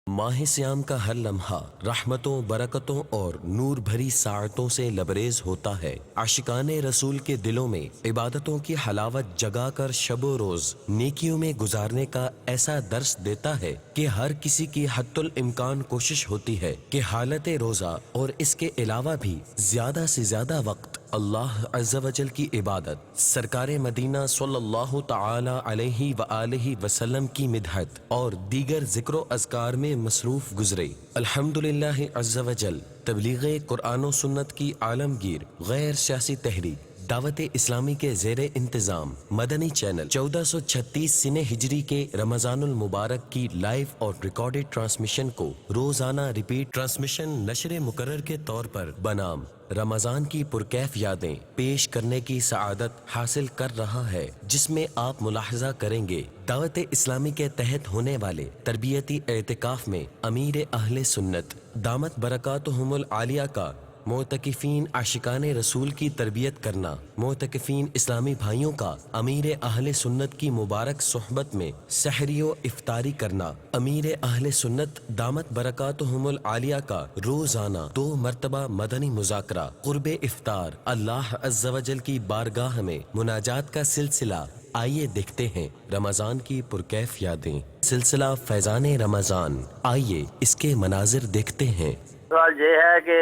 ماہ سیام کا ہر لمحہ رحمتوں، برکتوں اور نور بھری ساعتوں سے لبریز ہوتا ہے۔ عاشقان رسول کے دلوں میں عبادتوں کی حلاوت جگا کر شب و روز نیکیوں میں گزارنے کا ایسا درس دیتا ہے کہ ہر کسی کی حتی الامکان کوشش ہوتی ہے کہ حالت روزہ اور اس کے علاوہ بھی زیادہ سے زیادہ وقت اللہ عز و جل کی عبادت، سرکار مدینہ صلی اللہ تعالی علیہ وآلہ وسلم کی مدحت اور دیگر ذکر و اذکار میں مصروف گزرے۔ الحمدللہ عز و جل تبلیغ قرآن و سنت کی عالمگیر غیر سیاسی تحریک دعوت اسلامی کے زیر انتظام مدنی چینل 1436 سنہ ہجری کے رمضان المبارک کی لائیو اور ریکارڈڈ ٹرانسمیشن کو روزانہ ریپیٹ ٹرانسمیشن نشر مقرر کے طور پر بنام رمضان کی پرکیف یادیں پیش کرنے کی سعادت حاصل کر رہا ہے، جس میں آپ ملاحظہ کریں گے دعوت اسلامی کے تحت ہونے والے تربیتی اعتکاف میں امیر اہل سنت دامت برکاتہم العالیہ کا معتکفین عاشقان رسول کی تربیت کرنا، معتکفین اسلامی بھائیوں کا امیر اہل سنت کی مبارک صحبت میں سحری و افطاری کرنا، امیر اہل سنت دامت برکاتہم العالیہ کا روزانہ 2 مرتبہ مدنی مذاکرہ قرب افطار، اللہ عز و جل کی بارگاہ میں مناجات کا سلسلہ۔ آئیے دیکھتے ہیں رمضان کی پرکیف یادیں، سلسلہ فیضان رمضان۔ آئیے اس کے مناظر دیکھتے ہیں۔ سوال یہ ہے کہ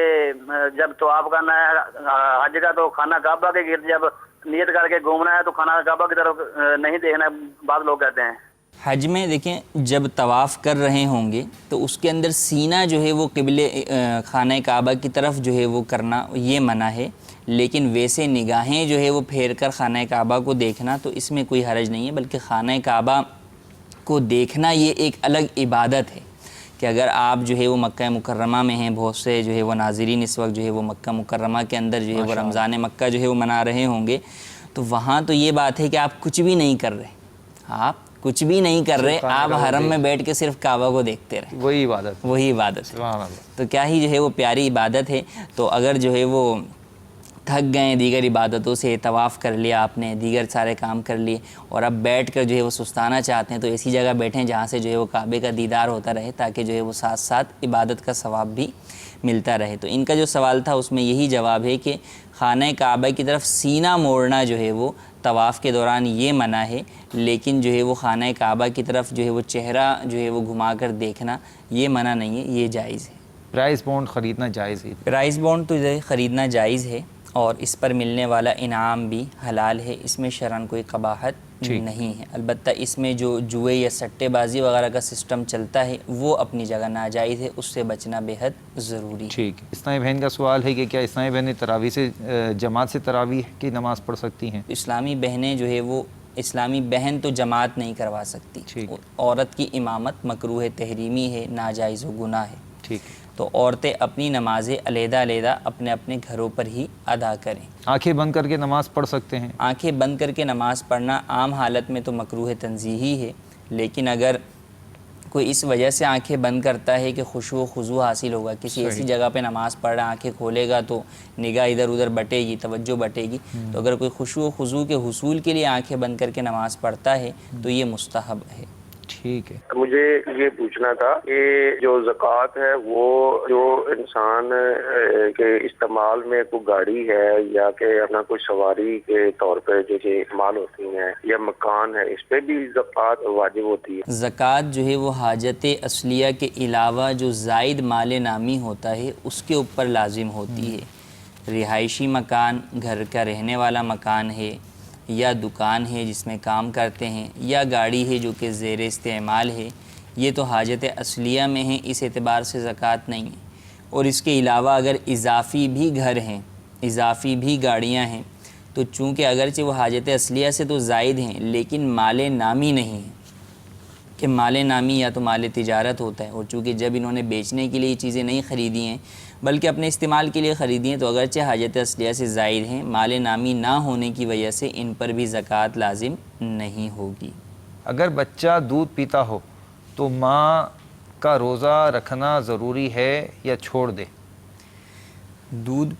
جب طواف کرنا ہے حج کا تو خانہ کعبہ کے گرد جب نیت کر کے گھومنا ہے تو خانہ کعبہ کی طرف نہیں دیکھنا، بعض لوگ کہتے ہیں۔ حج میں دیکھیں جب طواف کر رہے ہوں گے تو اس کے اندر سینہ جو ہے وہ قبلے خانہ کعبہ کی طرف جو ہے وہ کرنا یہ منع ہے، لیکن ویسے نگاہیں جو ہے وہ پھیر کر خانہ کعبہ کو دیکھنا تو اس میں کوئی حرج نہیں ہے، بلکہ خانہ کعبہ کو دیکھنا یہ ایک الگ عبادت ہے کہ اگر آپ جو ہے وہ مکہ مکرمہ میں ہیں، بہت سے جو ہے وہ ناظرین اس وقت جو ہے وہ مکہ مکرمہ کے اندر جو ہے وہ رمضان مکہ جو ہے وہ منا رہے ہوں گے، تو وہاں تو یہ بات ہے کہ آپ کچھ بھی نہیں کر رہے، آپ کچھ بھی نہیں کر رہے، آپ حرم میں بیٹھ کے صرف کعبہ کو دیکھتے رہے، وہی عبادت ہے۔ تو کیا ہی جو ہے وہ پیاری عبادت ہے۔ تو اگر جو ہے وہ تھک گئے دیگر عبادتوں سے، طواف کر لیا آپ نے، دیگر سارے کام کر لیے، اور اب بیٹھ کر جو ہے وہ سستانا چاہتے ہیں تو ایسی جگہ بیٹھیں جہاں سے جو ہے وہ کعبے کا دیدار ہوتا رہے، تاکہ جو ہے وہ ساتھ ساتھ عبادت کا ثواب بھی ملتا رہے۔ تو ان کا جو سوال تھا اس میں یہی جواب ہے کہ خانہ کعبہ کی طرف سینہ موڑنا جو ہے وہ طواف کے دوران یہ منع ہے، لیکن جو ہے وہ خانہ کعبہ کی طرف جو ہے وہ چہرہ جو ہے وہ گھما کر دیکھنا یہ منع نہیں ہے، یہ جائز ہے۔ پرائز بانڈ خریدنا جائز ہے؟ پرائز بانڈ تو خریدنا جائز ہے اور اس پر ملنے والا انعام بھی حلال ہے، اس میں شرعاً کوئی قباحت نہیں ہے۔ البتہ اس میں جو جوئے یا سٹے بازی وغیرہ کا سسٹم چلتا ہے وہ اپنی جگہ ناجائز ہے، اس سے بچنا بے حد ضروری ہے۔ ٹھیک ہے۔ اسلامی بہن کا سوال ہے کہ کیا اسلامی بہنیں تراویح سے جماعت سے تراویح کی نماز پڑھ سکتی ہیں؟ اسلامی بہنیں جو ہے وہ اسلامی بہن تو جماعت نہیں کروا سکتی، عورت کی امامت مکروہ تحریمی ہے، ناجائز و گناہ ہے۔ ٹھیک ہے۔ تو عورتیں اپنی نمازیں علیحدہ علیحدہ اپنے اپنے گھروں پر ہی ادا کریں۔ آنکھیں بند کر کے نماز پڑھ سکتے ہیں؟ آنکھیں بند کر کے نماز پڑھنا عام حالت میں تو مکروہ تنزیہی ہے، لیکن اگر کوئی اس وجہ سے آنکھیں بند کرتا ہے کہ خشوع و خضوع حاصل ہوگا، کسی ایسی جگہ پہ نماز پڑھ رہا آنکھیں کھولے گا تو نگاہ ادھر ادھر بٹے گی، توجہ بٹے گی، تو اگر کوئی خشوع و خضوع کے حصول کے لیے آنکھیں بند کر کے نماز پڑھتا ہے تو یہ مستحب ہے۔ ٹھیک ہے۔ مجھے یہ پوچھنا تھا کہ جو زکوٰۃ ہے وہ جو انسان کے استعمال میں کوئی گاڑی ہے یا کہ اپنا کوئی سواری کے طور پہ جیسے استعمال ہوتی ہیں یا مکان ہے، اس پہ بھی زکوٰۃ واجب ہوتی ہے؟ زکوٰۃ جو ہے وہ حاجت اصلیہ کے علاوہ جو زائد مال نامی ہوتا ہے اس کے اوپر لازم ہوتی ہے۔ رہائشی مکان، گھر کا رہنے والا مکان ہے، یا دکان ہے جس میں کام کرتے ہیں، یا گاڑی ہے جو کہ زیر استعمال ہے، یہ تو حاجت اصلیہ میں ہیں، اس اعتبار سے زکوٰۃ نہیں ہے۔ اور اس کے علاوہ اگر اضافی بھی گھر ہیں، اضافی بھی گاڑیاں ہیں، تو چونکہ اگرچہ وہ حاجت اصلیہ سے تو زائد ہیں لیکن مال نامی نہیں ہیں، کہ مال نامی یا تو مال تجارت ہوتا ہے، اور چونکہ جب انہوں نے بیچنے کے لیے یہ چیزیں نہیں خریدی ہیں بلکہ اپنے استعمال کے لیے خریدی ہیں، تو اگرچہ حاجت اصلیہ سے زائد ہیں، مال نامی نہ ہونے کی وجہ سے ان پر بھی زکوٰۃ لازم نہیں ہوگی۔ اگر بچہ دودھ پیتا ہو تو ماں کا روزہ رکھنا ضروری ہے یا چھوڑ دے؟ دودھ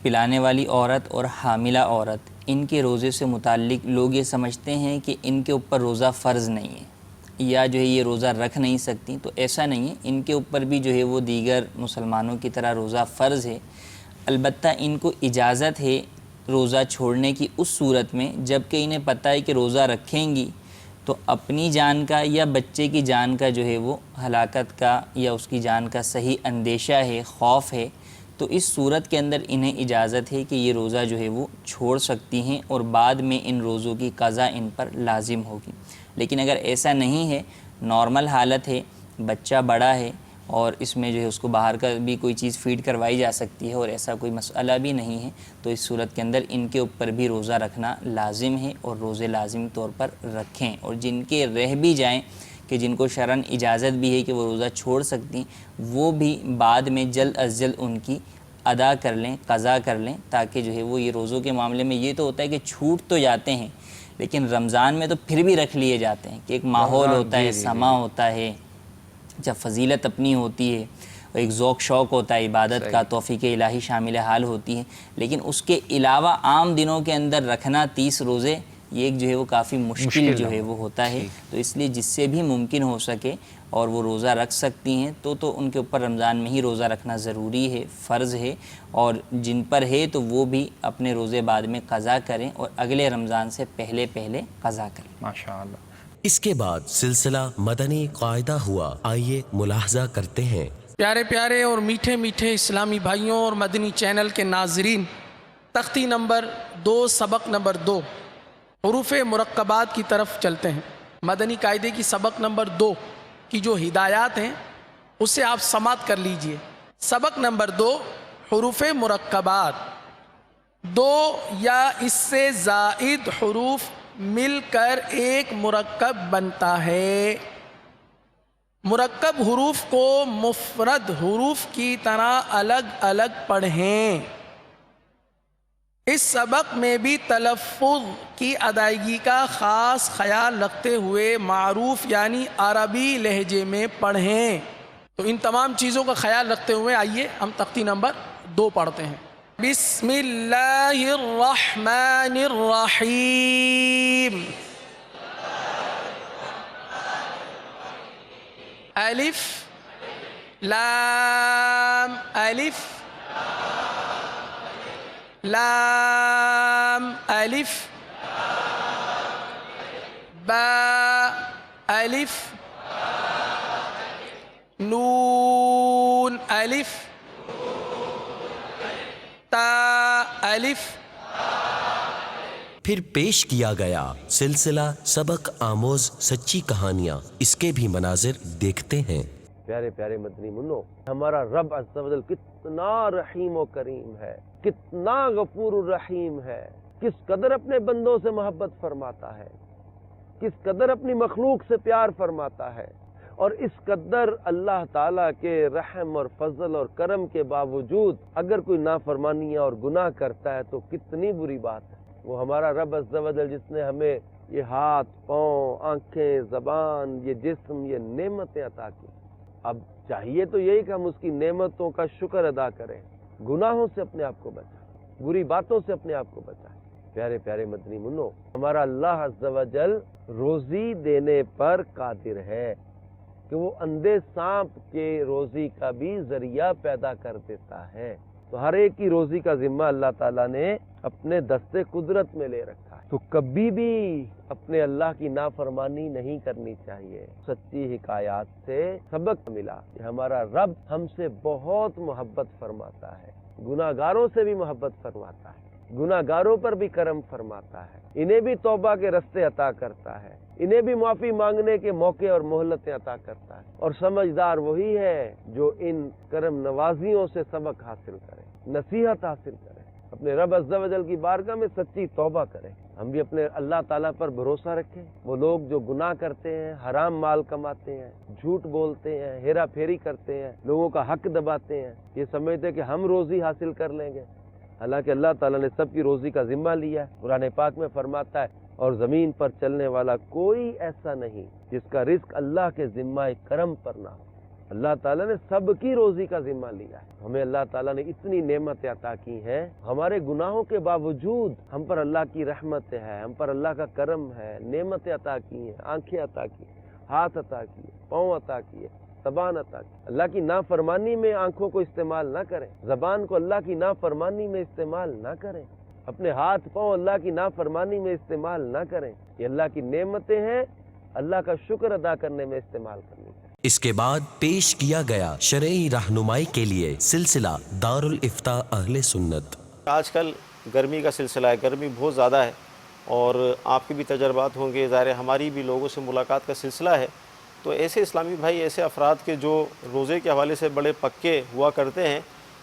پلانے والی عورت اور حاملہ عورت ان کے روزے سے متعلق لوگ یہ سمجھتے ہیں کہ ان کے اوپر روزہ فرض نہیں ہے یا جو ہے یہ روزہ رکھ نہیں سکتی، تو ایسا نہیں ہے، ان کے اوپر بھی جو ہے وہ دیگر مسلمانوں کی طرح روزہ فرض ہے۔ البتہ ان کو اجازت ہے روزہ چھوڑنے کی اس صورت میں جب کہ انہیں پتہ ہے کہ روزہ رکھیں گی تو اپنی جان کا یا بچے کی جان کا جو ہے وہ ہلاکت کا یا اس کی جان کا صحیح اندیشہ ہے، خوف ہے، تو اس صورت کے اندر انہیں اجازت ہے کہ یہ روزہ جو ہے وہ چھوڑ سکتی ہیں اور بعد میں ان روزوں کی قضا ان پر لازم ہوگی۔ لیکن اگر ایسا نہیں ہے، نارمل حالت ہے، بچہ بڑا ہے اور اس میں جو ہے اس کو باہر کا بھی کوئی چیز فیڈ کروائی جا سکتی ہے اور ایسا کوئی مسئلہ بھی نہیں ہے، تو اس صورت کے اندر ان کے اوپر بھی روزہ رکھنا لازم ہے اور روزے لازم طور پر رکھیں۔ اور جن کے رہ بھی جائیں کہ جن کو شرعاً اجازت بھی ہے کہ وہ روزہ چھوڑ سکتی ہیں، وہ بھی بعد میں جلد از جلد ان کی ادا کر لیں، قضا کر لیں، تاکہ جو ہے وہ یہ روزوں کے معاملے میں یہ تو ہوتا ہے کہ چھوٹ تو جاتے ہیں لیکن رمضان میں تو پھر بھی رکھ لیے جاتے ہیں کہ ایک ماحول ہوتا ہے، سما ہوتا ہے، جب فضیلت اپنی ہوتی ہے، ایک ذوق شوق ہوتا ہے عبادت کا، توفیق الہی شامل حال ہوتی ہے، لیکن اس کے علاوہ عام دنوں کے اندر رکھنا 30 روزے یہ ایک جو ہے وہ کافی مشکل جو ہے وہ ہوتا ہے، تو اس لیے جس سے بھی ممکن ہو سکے اور وہ روزہ رکھ سکتی ہیں تو ان کے اوپر رمضان میں ہی روزہ رکھنا ضروری ہے، فرض ہے، اور جن پر ہے تو وہ بھی اپنے روزے بعد میں قضا کریں اور اگلے رمضان سے پہلے قضا کریں۔ ماشاءاللہ۔ اس کے بعد سلسلہ مدنی قاعدہ ہوا، آئیے ملاحظہ کرتے ہیں۔ پیارے پیارے اور میٹھے میٹھے اسلامی بھائیوں اور مدنی چینل کے ناظرین، تختی نمبر 2 سبق نمبر 2 حروف مرکبات کی طرف چلتے ہیں۔ مدنی قاعدے کی سبق نمبر 2 کی جو ہدایات ہیں اسے آپ سماعت کر لیجئے۔ سبق نمبر 2 حروف مرکبات، 2 یا اس سے زائد حروف مل کر ایک مرکب بنتا ہے۔ مرکب حروف کو مفرد حروف کی طرح الگ الگ پڑھیں۔ اس سبق میں بھی تلفظ کی ادائیگی کا خاص خیال رکھتے ہوئے معروف یعنی عربی لہجے میں پڑھیں۔ تو ان تمام چیزوں کا خیال رکھتے ہوئے آئیے ہم تختی نمبر 2 پڑھتے ہیں۔ بسم اللہ الرحمن الرحیم۔ الف لام الف لام الف با الف نون الف تا الف۔ پھر پیش کیا گیا سلسلہ سبق آموز سچی کہانیاں، اس کے بھی مناظر دیکھتے ہیں۔ پیارے پیارے مدنی منو، ہمارا رب عز و جل کتنا رحیم و کریم ہے، کتنا غفور الرحیم ہے، کس قدر اپنے بندوں سے محبت فرماتا ہے، کس قدر اپنی مخلوق سے پیار فرماتا ہے، اور اس قدر اللہ تعالیٰ کے رحم اور فضل اور کرم کے باوجود اگر کوئی نافرمانی اور گناہ کرتا ہے تو کتنی بری بات ہے۔ وہ ہمارا رب عز و جل جس نے ہمیں یہ ہاتھ، پاؤں، آنکھیں، زبان، یہ جسم، یہ نعمتیں عطا کی، اب چاہیے تو یہی کہ ہم اس کی نعمتوں کا شکر ادا کریں، گناہوں سے اپنے آپ کو بچائیں، بری باتوں سے اپنے آپ کو بچائیں۔ پیارے پیارے مدنی منو، ہمارا اللہ عز و جل روزی دینے پر قادر ہے کہ وہ اندھے سانپ کے روزی کا بھی ذریعہ پیدا کر دیتا ہے۔ تو ہر ایک کی روزی کا ذمہ اللہ تعالیٰ نے اپنے دستے قدرت میں لے رکھا ہے، تو کبھی بھی اپنے اللہ کی نافرمانی نہیں کرنی چاہیے۔ سچی حکایات سے سبق ملا کہ ہمارا رب ہم سے بہت محبت فرماتا ہے، گناہ گاروں سے بھی محبت فرماتا ہے، گناہ گاروں پر بھی کرم فرماتا ہے، انہیں بھی توبہ کے رستے عطا کرتا ہے، انہیں بھی معافی مانگنے کے موقع اور مہلتیں عطا کرتا ہے۔ اور سمجھدار وہی ہے جو ان کرم نوازیوں سے سبق حاصل کرے، نصیحت حاصل کرے، اپنے رب عز و جل کی بارگاہ میں سچی توبہ کرے۔ ہم بھی اپنے اللہ تعالیٰ پر بھروسہ رکھیں۔ وہ لوگ جو گناہ کرتے ہیں، حرام مال کماتے ہیں، جھوٹ بولتے ہیں، ہیرا پھیری کرتے ہیں، لوگوں کا حق دباتے ہیں، یہ سمجھتے کہ ہم روزی حاصل کر لیں گے، حالانکہ اللہ تعالیٰ نے سب کی روزی کا ذمہ لیا ہے۔ قرآن پاک میں فرماتا ہے، اور زمین پر چلنے والا کوئی ایسا نہیں جس کا رزق اللہ کے ذمہ کرم پر نہ ہو۔ اللہ تعالیٰ نے سب کی روزی کا ذمہ لیا ہے. ہمیں اللہ تعالیٰ نے اتنی نعمتیں عطا کی ہیں, ہمارے گناہوں کے باوجود ہم پر اللہ کی رحمت ہے, ہم پر اللہ کا کرم ہے, نعمتیں عطا کی ہیں, آنکھیں عطا کی ہیں, ہاتھ عطا کیے, پاؤں عطا کیے, زبان عطا کی. اللہ کی نافرمانی میں آنکھوں کو استعمال نہ کریں, زبان کو اللہ کی نافرمانی میں استعمال نہ کریں, اپنے ہاتھ پاؤں اللہ کی نافرمانی میں استعمال نہ کریں. یہ اللہ کی نعمتیں ہیں, اللہ کا شکر ادا کرنے میں استعمال کرنی چاہیے. اس کے بعد پیش کیا گیا شرعی رہنمائی کے لیے سلسلہ دار الافتاء اہل سنت. آج کل گرمی کا سلسلہ ہے, گرمی بہت زیادہ ہے اور آپ کے بھی تجربات ہوں گے, ظاہر ہے ہماری بھی لوگوں سے ملاقات کا سلسلہ ہے. تو ایسے اسلامی بھائی, ایسے افراد کے جو روزے کے حوالے سے بڑے پکے ہوا کرتے ہیں,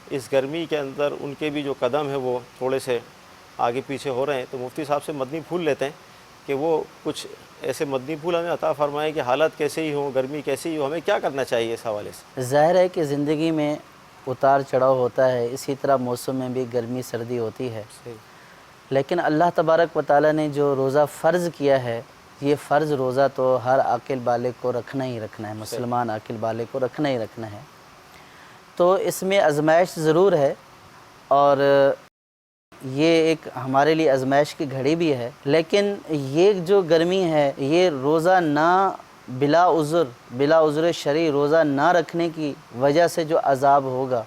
اس گرمی کے اندر ان کے بھی جو قدم ہیں وہ تھوڑے سے آگے پیچھے ہو رہے ہیں. تو مفتی صاحب سے مدنی پھول لیتے ہیں کہ وہ کچھ ایسے مدنی پھول ہمیں عطا فرمائیں کہ حالت کیسے ہی ہوں, گرمی کیسی ہی ہو, ہمیں کیا کرنا چاہیے اس حوالے سے. ظاہر ہے کہ زندگی میں اتار چڑھاؤ ہوتا ہے, اسی طرح موسم میں بھی گرمی سردی ہوتی ہے. لیکن اللہ تبارک و تعالیٰ نے جو روزہ فرض کیا ہے, یہ فرض روزہ تو ہر عاقل بالغ کو رکھنا ہی رکھنا ہے, مسلمان عاقل بالغ کو رکھنا ہی رکھنا ہے. تو اس میں آزمائش ضرور ہے اور یہ ایک ہمارے لیے آزمائش کی گھڑی بھی ہے. لیکن یہ جو گرمی ہے, یہ روزہ نہ بلا عذر شرعی روزہ نہ رکھنے کی وجہ سے جو عذاب ہوگا,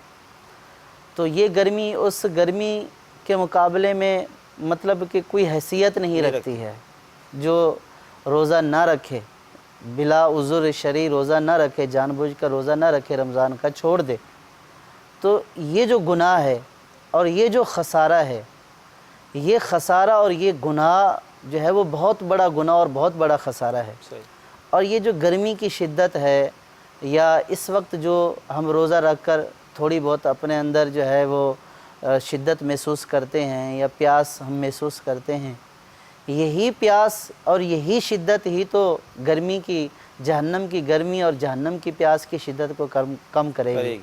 تو یہ گرمی اس گرمی کے مقابلے میں مطلب کہ کوئی حیثیت نہیں رکھتی ہے. جو روزہ نہ رکھے, بلا عذر شرعی روزہ نہ رکھے, جان بوجھ کر روزہ نہ رکھے, رمضان کا چھوڑ دے, تو یہ جو گناہ ہے اور یہ جو خسارہ ہے, یہ خسارہ اور یہ گناہ جو ہے وہ بہت بڑا گناہ اور بہت بڑا خسارہ ہے. اور یہ جو گرمی کی شدت ہے, یا اس وقت جو ہم روزہ رکھ کر تھوڑی بہت اپنے اندر جو ہے وہ شدت محسوس کرتے ہیں یا پیاس ہم محسوس کرتے ہیں, یہی پیاس اور یہی شدت ہی تو گرمی کی, جہنم کی گرمی اور جہنم کی پیاس کی شدت کو کم کرے گی.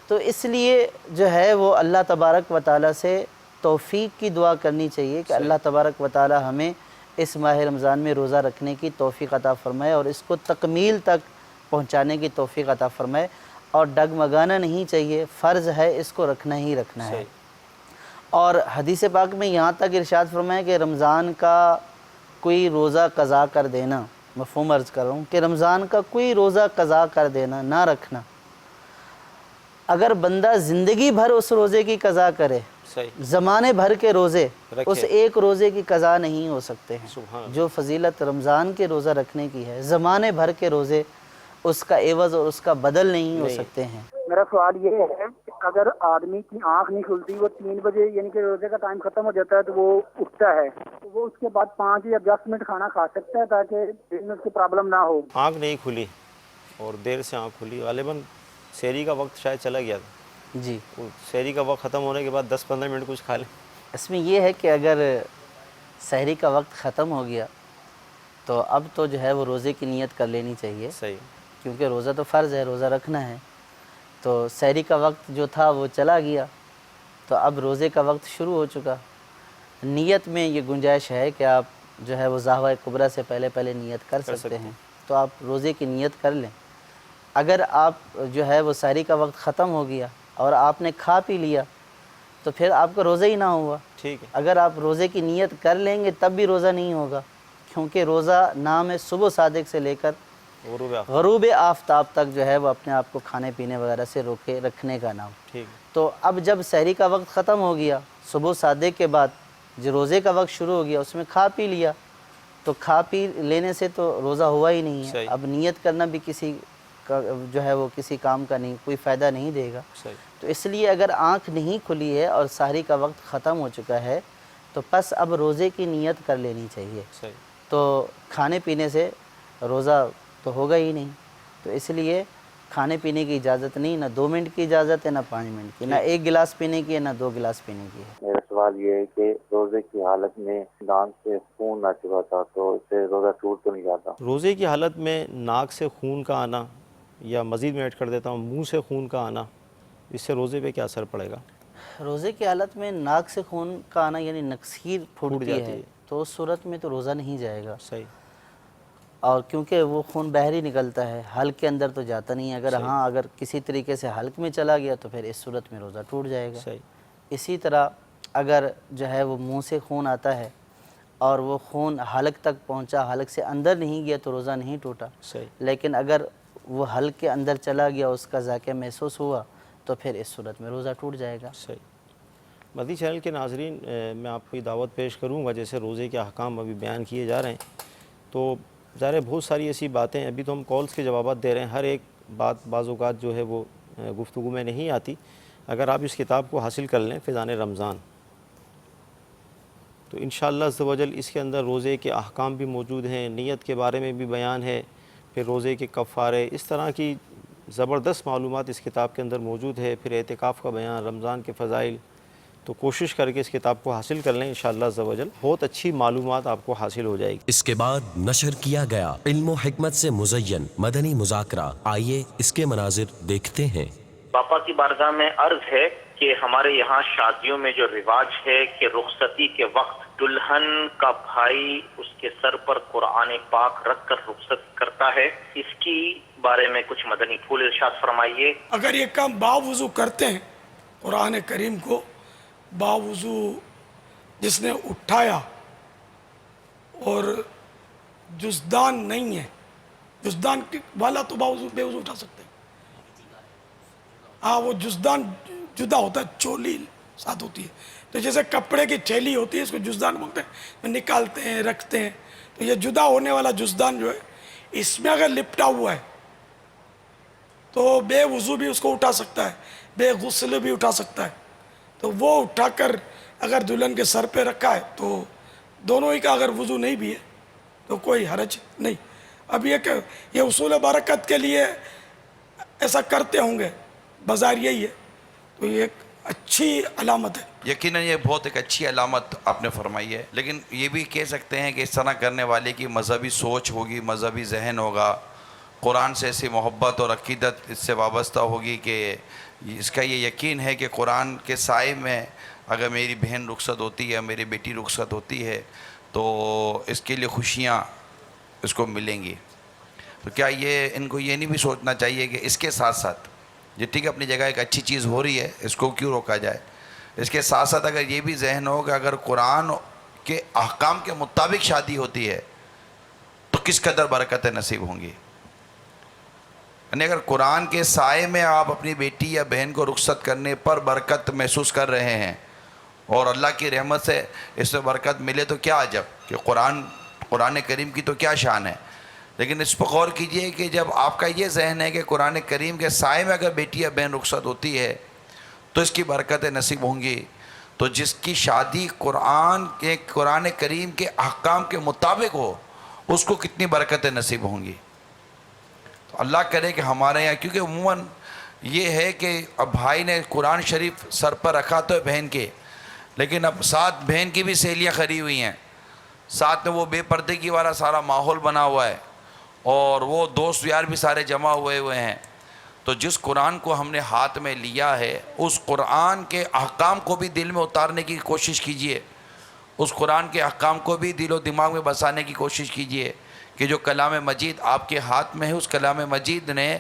تو اس لیے جو ہے وہ اللہ تبارک و تعالیٰ سے توفیق کی دعا کرنی چاہیے کہ اللہ تبارک و تعالیٰ ہمیں اس ماہ رمضان میں روزہ رکھنے کی توفیق عطا فرمائے اور اس کو تکمیل تک پہنچانے کی توفیق عطا فرمائے. اور ڈگمگانا نہیں چاہیے, فرض ہے, اس کو رکھنا ہی رکھنا ہے. اور حدیث پاک میں یہاں تک ارشاد فرمایا کہ رمضان کا کوئی روزہ قضا کر دینا, مفہوم عرض کر رہا ہوں کہ رمضان کا کوئی روزہ قضا کر دینا, نہ رکھنا. اگر بندہ زندگی بھر اس روزے کی قضا کرے, زمانے بھر کے روزے اس ایک روزے کی قضا نہیں ہو سکتے ہیں. جو فضیلت رمضان کے روزہ رکھنے کی ہے, زمانے بھر کے روزے اس کا عوض اور اس کا بدل نہیں ہو سکتے ہیں. میرا سوال یہ ہے کہ اگر آدمی کی آنکھ نہیں کھلتی, وہ 3 بجے یعنی کہ روزے کا ٹائم ختم ہو جاتا ہے تو وہ اٹھتا ہے, تو وہ اس کے بعد 5 یا 10 منٹ کھانا کھا سکتا ہے تاکہ دن میں اس کو پرابلم نہ ہو. آنکھ نہیں کھلی اور دیر سے آنکھ کھلی, غالباً سحری کا وقت شاید چلا گیا تھا. جی, سحری کا وقت ختم ہونے کے بعد 10-15 منٹ کچھ کھا لیں. اس میں یہ ہے کہ اگر سحری کا وقت ختم ہو گیا تو اب تو جو ہے وہ روزے کی نیت کر لینی چاہیے. صحیح, کیونکہ روزہ تو فرض ہے, روزہ رکھنا ہے. تو سحری کا وقت جو تھا وہ چلا گیا, تو اب روزے کا وقت شروع ہو چکا. نیت میں یہ گنجائش ہے کہ آپ جو ہے وہ ظاہرہ کبریٰ سے پہلے نیت کر سکتے ہیں. تو آپ روزے کی نیت کر لیں. اگر آپ جو ہے وہ سحری کا وقت ختم ہو گیا اور آپ نے کھا پی لیا تو پھر آپ کا روزہ ہی نہ ہوا. ٹھیک ہے, اگر آپ روزے کی نیت کر لیں گے تب بھی روزہ نہیں ہوگا, کیونکہ روزہ نام ہے صبح صادق سے لے کر غروب آفتاب تک جو ہے وہ اپنے آپ کو کھانے پینے وغیرہ سے روکے رکھنے کا نام. ٹھیک. تو اب جب سحری کا وقت ختم ہو گیا, صبح صادق کے بعد جو روزے کا وقت شروع ہو گیا, اس میں کھا پی لیا, تو کھا پی لینے سے تو روزہ ہوا ہی نہیں ہے. اب نیت کرنا بھی کسی کا جو ہے وہ کسی کام کا نہیں, کوئی فائدہ نہیں دے گا. تو اس لیے اگر آنکھ نہیں کھلی ہے اور سحری کا وقت ختم ہو چکا ہے تو بس اب روزے کی نیت کر لینی چاہیے. تو کھانے پینے سے روزہ تو ہوگا ہی نہیں. تو اس لیے کھانے پینے کی اجازت نہیں, نہ 2 منٹ کی اجازت ہے, نہ 5 منٹ کی, نہ 1 گلاس پینے کی ہے, نہ 2 گلاس پینے کی ہے. میرا سوال یہ ہے کہ روزے کی حالت میں ناک سے خون آ چکا تھا, تو اس سے روزہ ٹوٹ تو نہیں جاتا؟ روزے کی حالت میں ناک سے خون کا آنا, یا مزید میں ایڈ کر دیتا ہوں منہ سے خون کا آنا, اس سے روزے پہ کیا اثر پڑے گا؟ روزے کی حالت میں ناک سے خون کا آنا یعنی نکسیر پھوٹتی ہے, تو اس صورت میں تو روزہ نہیں جائے گا. صحیح. اور کیونکہ وہ خون باہر ہی نکلتا ہے، حلق کے اندر تو جاتا نہیں ہے. اگر کسی طریقے سے حلق میں چلا گیا تو پھر اس صورت میں روزہ ٹوٹ جائے گا. اسی طرح اگر جو ہے وہ منہ سے خون آتا ہے اور وہ خون حلق تک پہنچا، حلق سے اندر نہیں گیا تو روزہ نہیں ٹوٹا. لیکن اگر وہ حلق کے اندر چلا گیا، اس کا ذائقہ محسوس ہوا تو پھر اس صورت میں روزہ ٹوٹ جائے گا. مدنی چینل کے ناظرین، میں آپ کو دعوت پیش کروں گا. جیسے روزے کے احکام ابھی بیان کیے جا رہے ہیں، تو ظاہر ہے بہت ساری ایسی باتیں ہیں. ابھی تو ہم کالز کے جوابات دے رہے ہیں، ہر ایک بات بعض اوقات جو ہے وہ گفتگو میں نہیں آتی. اگر آپ اس کتاب کو حاصل کر لیں، فیضان رمضان، تو انشاءاللہ عز و جل اس کے اندر روزے کے احکام بھی موجود ہیں، نیت کے بارے میں بھی بیان ہے، پھر روزے کے کفارے، اس طرح کی زبردست معلومات اس کتاب کے اندر موجود ہے. پھر اعتکاف کا بیان، رمضان کے فضائل. تو کوشش کر کے اس کتاب کو حاصل کر لیں، انشاءاللہ عز و جل بہت اچھی معلومات آپ کو حاصل ہو جائے گی. اس کے بعد نشر کیا گیا علم و حکمت سے مزین مدنی مذاکرہ. آئیے اس کے مناظر دیکھتے ہیں. باپا کی بارگاہ میں عرض ہے کہ ہمارے یہاں شادیوں میں جو رواج ہے کہ رخصتی کے وقت دلہن کا بھائی اس کے سر پر قرآن پاک رکھ کر رخصت کرتا ہے، اس کی بارے میں کچھ مدنی پھول ارشاد فرمائیے. اگر یہ کام باوضو کرتے ہیں، قرآن کریم کو باوضو جس نے اٹھایا اور جزدان نہیں ہے، جزدان والا تو باوضو بے وضو اٹھا سکتے ہیں. ہاں، وہ جزدان جدا ہوتا ہے، چولی ساتھ ہوتی ہے. تو جیسے کپڑے کی تھیلی ہوتی ہے، اس کو جزدان بولتے ہیں، نکالتے ہیں رکھتے ہیں. تو یہ جدا ہونے والا جزدان جو ہے، اس میں اگر لپٹا ہوا ہے تو بے وضو بھی اس کو اٹھا سکتا ہے، بے غسل بھی اٹھا سکتا ہے. تو وہ اٹھا کر اگر دلہن کے سر پہ رکھا ہے تو دونوں ہی کا اگر وضو نہیں بھی ہے تو کوئی حرج نہیں. اب یہ کہ یہ اصول برکت کے لیے ایسا کرتے ہوں گے، بظاہر یہی ہے، تو یہ ایک اچھی علامت ہے. یقیناً یہ بہت ایک اچھی علامت آپ نے فرمائی ہے، لیکن یہ بھی کہہ سکتے ہیں کہ اس طرح کرنے والے کی مذہبی سوچ ہوگی، مذہبی ذہن ہوگا، قرآن سے ایسی محبت اور عقیدت اس سے وابستہ ہوگی کہ اس کا یہ یقین ہے کہ قرآن کے سائے میں اگر میری بہن رخصت ہوتی ہے، میری بیٹی رخصت ہوتی ہے تو اس کے لیے خوشیاں اس کو ملیں گی. تو کیا یہ ان کو یہ نہیں بھی سوچنا چاہیے کہ اس کے ساتھ ساتھ یہ ٹھیک ہے اپنی جگہ ایک اچھی چیز ہو رہی ہے، اس کو کیوں روکا جائے؟ اس کے ساتھ ساتھ اگر یہ بھی ذہن ہو کہ اگر قرآن کے احکام کے مطابق شادی ہوتی ہے تو کس قدر برکتیں نصیب ہوں گی. یعنی اگر قرآن کے سائے میں آپ اپنی بیٹی یا بہن کو رخصت کرنے پر برکت محسوس کر رہے ہیں اور اللہ کی رحمت سے اس میں برکت ملے تو کیا عجب کہ قرآن کریم کی تو کیا شان ہے. لیکن اس پر غور کیجئے کہ جب آپ کا یہ ذہن ہے کہ قرآن کریم کے سائے میں اگر بیٹی یا بہن رخصت ہوتی ہے تو اس کی برکتیں نصیب ہوں گی، تو جس کی شادی قرآن کریم کے احکام کے مطابق ہو اس کو کتنی برکتیں نصیب ہوں گی. تو اللہ کرے کہ ہمارے یہاں، کیونکہ عموماً یہ ہے کہ اب بھائی نے قرآن شریف سر پر رکھا تو ہے بہن کے، لیکن اب ساتھ بہن کی بھی سہیلیاں کھڑی ہوئی ہیں، ساتھ میں وہ بے پردے کی والا سارا ماحول بنا ہوا ہے اور وہ دوست یار بھی سارے جمع ہوئے ہیں. تو جس قرآن کو ہم نے ہاتھ میں لیا ہے اس قرآن کے احکام کو بھی دل میں اتارنے کی کوشش کیجئے، اس قرآن کے احکام کو بھی دل و دماغ میں بسانے کی کوشش کیجئے کہ جو کلام مجید آپ کے ہاتھ میں ہے، اس کلام مجید نے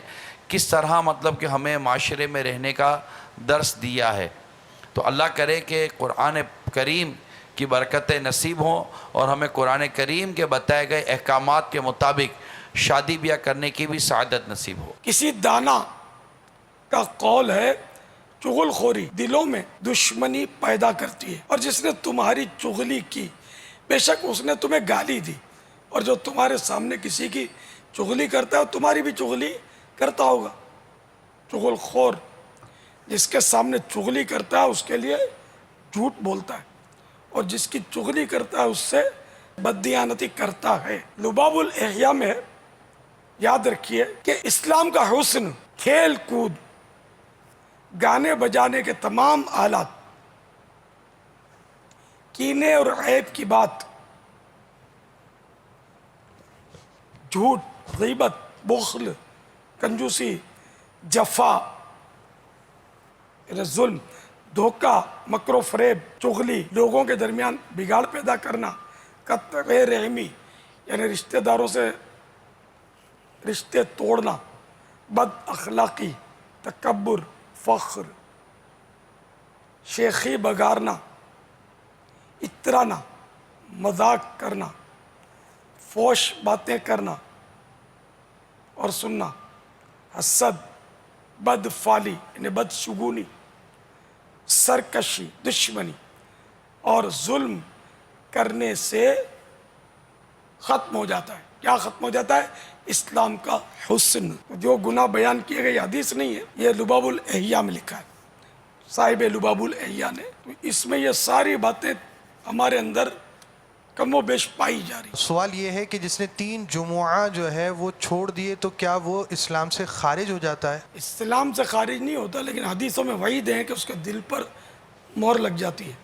کس طرح مطلب کہ ہمیں معاشرے میں رہنے کا درس دیا ہے. تو اللہ کرے کہ قرآن کریم کی برکتیں نصیب ہوں اور ہمیں قرآن کریم کے بتائے گئے احکامات کے مطابق شادی بیاہ کرنے کی بھی سعادت نصیب ہو. کسی دانا کا قول ہے چغل خوری دلوں میں دشمنی پیدا کرتی ہے، اور جس نے تمہاری چغلی کی بے شک اس نے تمہیں گالی دی، اور جو تمہارے سامنے کسی کی چغلی کرتا ہے تمہاری بھی چغلی کرتا ہوگا. چغل خور جس کے سامنے چغلی کرتا ہے اس کے لیے جھوٹ بولتا ہے، اور جس کی چغلی کرتا ہے اس سے بددیانتی کرتا ہے. لباب الاحیاء میں یاد رکھیے کہ اسلام کا حسن، کھیل کود، گانے بجانے کے تمام آلات، کینے اور عیب کی بات، جھوٹ، غیبت، بخل، کنجوسی، جفا، ظلم، دھوکہ، مکر و فریب، چغلی، لوگوں کے درمیان بگاڑ پیدا کرنا، قطع رحمی یعنی رشتہ داروں سے رشتے توڑنا، بد اخلاقی، تکبر، فخر، شیخی بگارنا، اترانا، مذاق کرنا، فوش باتیں کرنا اور سننا، حسد، بد فالی یعنی بد شگونی، سرکشی، دشمنی اور ظلم کرنے سے ختم ہو جاتا ہے۔ کیا ختم ہو جاتا ہے؟ اسلام کا حسن۔ جو گناہ بیان کیے گئے حدیث نہیں ہے، یہ لباب الاحیاء میں لکھا ہے، صاحب لباب الاحیاء نے۔ تو اس میں یہ ساری باتیں ہمارے اندر کم و بیش پائی جا رہی۔ سوال یہ ہے کہ جس نے 3 جمعہ جو ہے وہ چھوڑ دیے تو کیا وہ اسلام سے خارج ہو جاتا ہے؟ اسلام سے خارج نہیں ہوتا، لیکن حدیثوں میں وعید ہے کہ اس کے دل پر مہر لگ جاتی ہے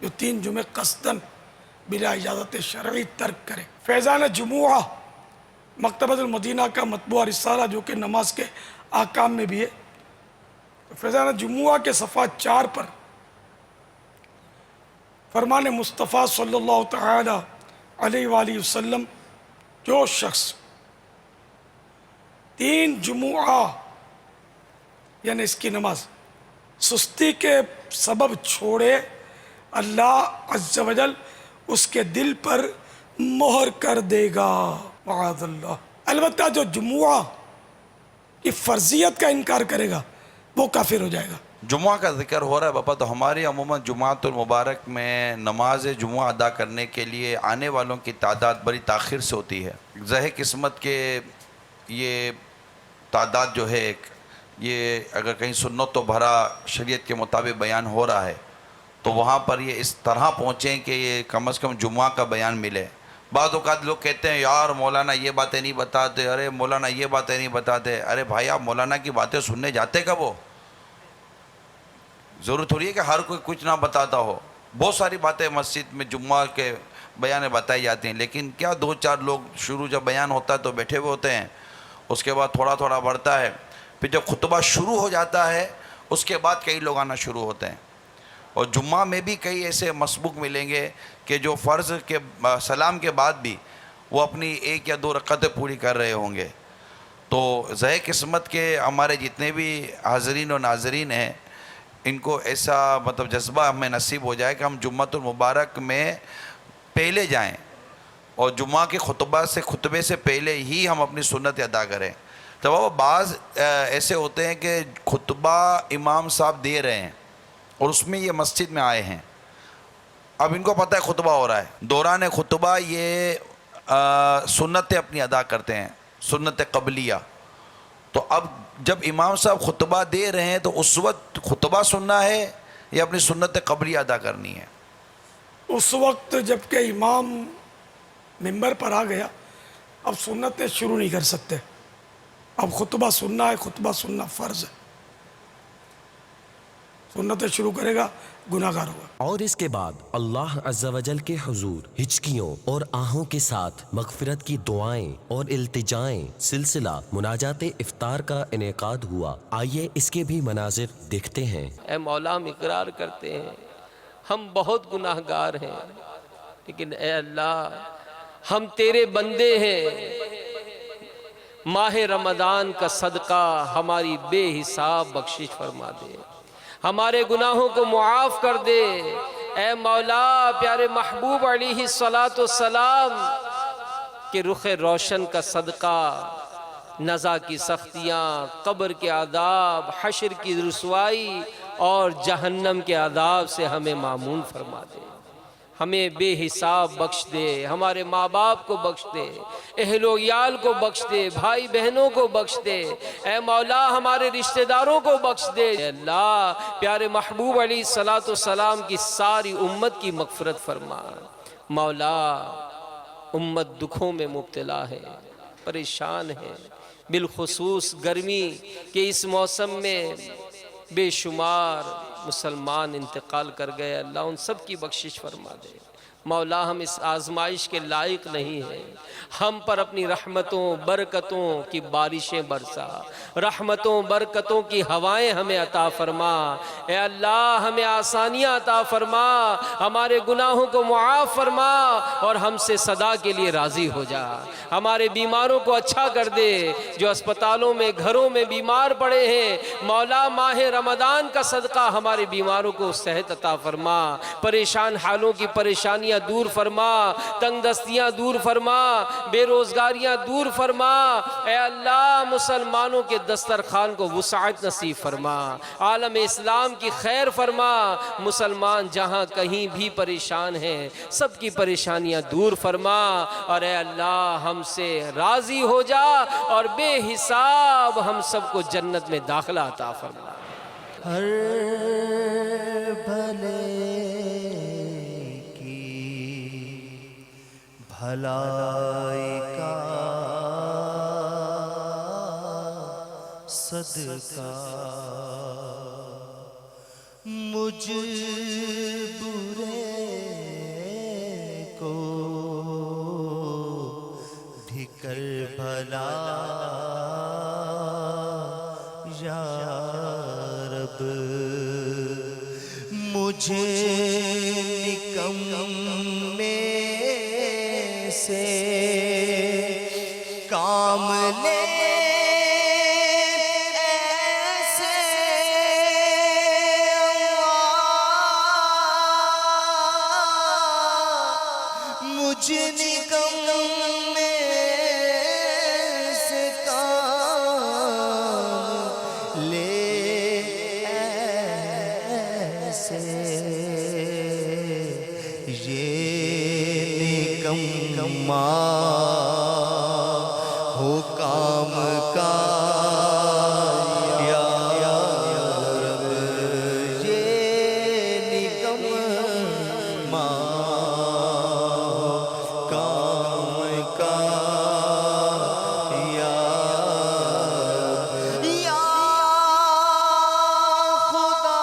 جو 3 جمعے قصداً بلا اجازت شرعی ترک کرے۔ فیضان جمعہ مکتبۃ المدینہ کا مطبوعہ رسالہ جو کہ نماز کے احکام میں بھی ہے، فیضان جمعہ کے صفحہ 4 پر فرمان مصطفیٰ صلی اللہ تعالی علیہ وآلہ وسلم، جو شخص 3 جمعہ یعنی اس کی نماز سستی کے سبب چھوڑے، اللہ عز و جل اس کے دل پر مہر کر دے گا، معاذ اللہ۔ البتہ جو جمعہ کی فرضیت کا انکار کرے گا وہ کافر ہو جائے گا۔ جمعہ کا ذکر ہو رہا ہے باپا، تو ہماری عموماً جمعۃ المبارک میں نماز جمعہ ادا کرنے کے لیے آنے والوں کی تعداد بڑی تاخیر سے ہوتی ہے۔ زہ قسمت کے یہ تعداد جو ہے، یہ اگر کہیں سنت و بھرا شریعت کے مطابق بیان ہو رہا ہے تو وہاں پر یہ اس طرح پہنچیں کہ یہ کم از کم جمعہ کا بیان ملے۔ بعض اوقات لوگ کہتے ہیں یار مولانا یہ باتیں نہیں بتاتے، ارے مولانا یہ باتیں نہیں بتاتے۔ ارے بھائی، آپ مولانا کی باتیں سننے جاتے کب ہو؟ ضرور تھوڑی ہے کہ ہر کوئی کچھ نہ بتاتا ہو۔ بہت ساری باتیں مسجد میں جمعہ کے بیان بتائی جاتی ہیں، لیکن کیا 2-4 لوگ شروع جب بیان ہوتا ہے تو بیٹھے ہوئے ہوتے ہیں، اس کے بعد تھوڑا تھوڑا بڑھتا ہے، پھر جب خطبہ شروع ہو جاتا ہے اس کے بعد کئی لوگ آنا شروع ہوتے ہیں۔ اور جمعہ میں بھی کئی ایسے مسبوق ملیں گے کہ جو فرض کے سلام کے بعد بھی وہ اپنی 1 یا 2 رکعتیں پوری کر رہے ہوں گے۔ تو زہ قسمت کے ہمارے جتنے بھی حاضرین و ناظرین ہیں، ان کو ایسا جذبہ ہمیں نصیب ہو جائے کہ ہم جمعۃ المبارک میں پہلے جائیں اور جمعہ کے خطبے سے پہلے ہی ہم اپنی سنت ادا کریں۔ تو وہ بعض ایسے ہوتے ہیں کہ خطبہ امام صاحب دے رہے ہیں اور اس میں یہ مسجد میں آئے ہیں، اب ان کو پتہ ہے خطبہ ہو رہا ہے، دوران خطبہ یہ سنتیں اپنی ادا کرتے ہیں، سنت قبلیہ۔ تو اب جب امام صاحب خطبہ دے رہے ہیں تو اس وقت خطبہ سننا ہے یا اپنی سنت قبلیہ ادا کرنی ہے؟ اس وقت جب کہ امام ممبر پر آ گیا، اب سنتیں شروع نہیں کر سکتے، اب خطبہ سننا ہے، خطبہ سننا فرض ہے، سنتیں شروع کرے گا گناہ گار ہوگا۔ اور اس کے بعد اللہ عز و جل کے حضور ہچکیوں اور آہوں کے ساتھ مغفرت کی دعائیں اور التجائیں سلسلہ مناجات افطار کا انعقاد ہوا۔ آئیے اس کے بھی مناظر دیکھتے ہیں۔ اے مولا، ہم اقرار کرتے ہیں ہم بہت گناہ گار ہیں، لیکن اے اللہ ہم تیرے بندے ہیں، ماہ رمضان کا صدقہ ہماری بے حساب بخشش فرما دے، ہمارے گناہوں کو معاف کر دے۔ اے مولا، پیارے محبوب علیہ السلام کے رخ روشن کا صدقہ نزا کی سختیاں، قبر کے عذاب، حشر کی رسوائی اور جہنم کے عذاب سے ہمیں معمون فرما دے، ہمیں بے حساب بخش دے، ہمارے ماں باپ کو بخش دے، اہل و عیال کو بخش دے، بھائی بہنوں کو بخش دے، اے مولا ہمارے رشتہ داروں کو بخش دے۔ اے اللہ، پیارے محبوب علیہ السلام کی ساری امت کی مغفرت فرما۔ مولا، امت دکھوں میں مبتلا ہے، پریشان ہے، بالخصوص گرمی کے اس موسم میں بے شمار مسلمان انتقال کر گئے، اللہ ان سب کی بخشش فرما دے۔ مولا ہم اس آزمائش کے لائق نہیں ہیں، ہم پر اپنی رحمتوں برکتوں کی بارشیں برسا، رحمتوں برکتوں کی ہوائیں ہمیں عطا فرما، اے اللہ ہمیں آسانیاں عطا فرما، ہمارے گناہوں کو معاف فرما اور ہم سے صدا کے لیے راضی ہو جا، ہمارے بیماروں کو اچھا کر دے، جو اسپتالوں میں گھروں میں بیمار پڑے ہیں مولا ماہ رمضان کا صدقہ ہمارے بیماروں کو صحت عطا فرما، پریشان حالوں کی پریشانیاں دور فرما، تنگ دستیاں دور فرما، بے روزگاریاں دور فرما، اے اللہ مسلمانوں کے دسترخوان کو وسعت نصیب فرما، عالم اسلام کی خیر فرما، مسلمان جہاں کہیں بھی پریشان ہیں سب کی پریشانیاں دور فرما، اور اے اللہ ہم سے راضی ہو جا اور بے حساب ہم سب کو جنت میں داخلہ عطا فرما۔ ہر بھلے کی بھلائی کا صدقہ مجھ برے کو بھی کر بھلا یا رب، مجھے نکمے سے کام لے ایسے مجھے نکمے سے کام لے ایسے، یہ نکما ہو کام کا یا رب، یہ نکما ہو کام کا یا رب، یا خدا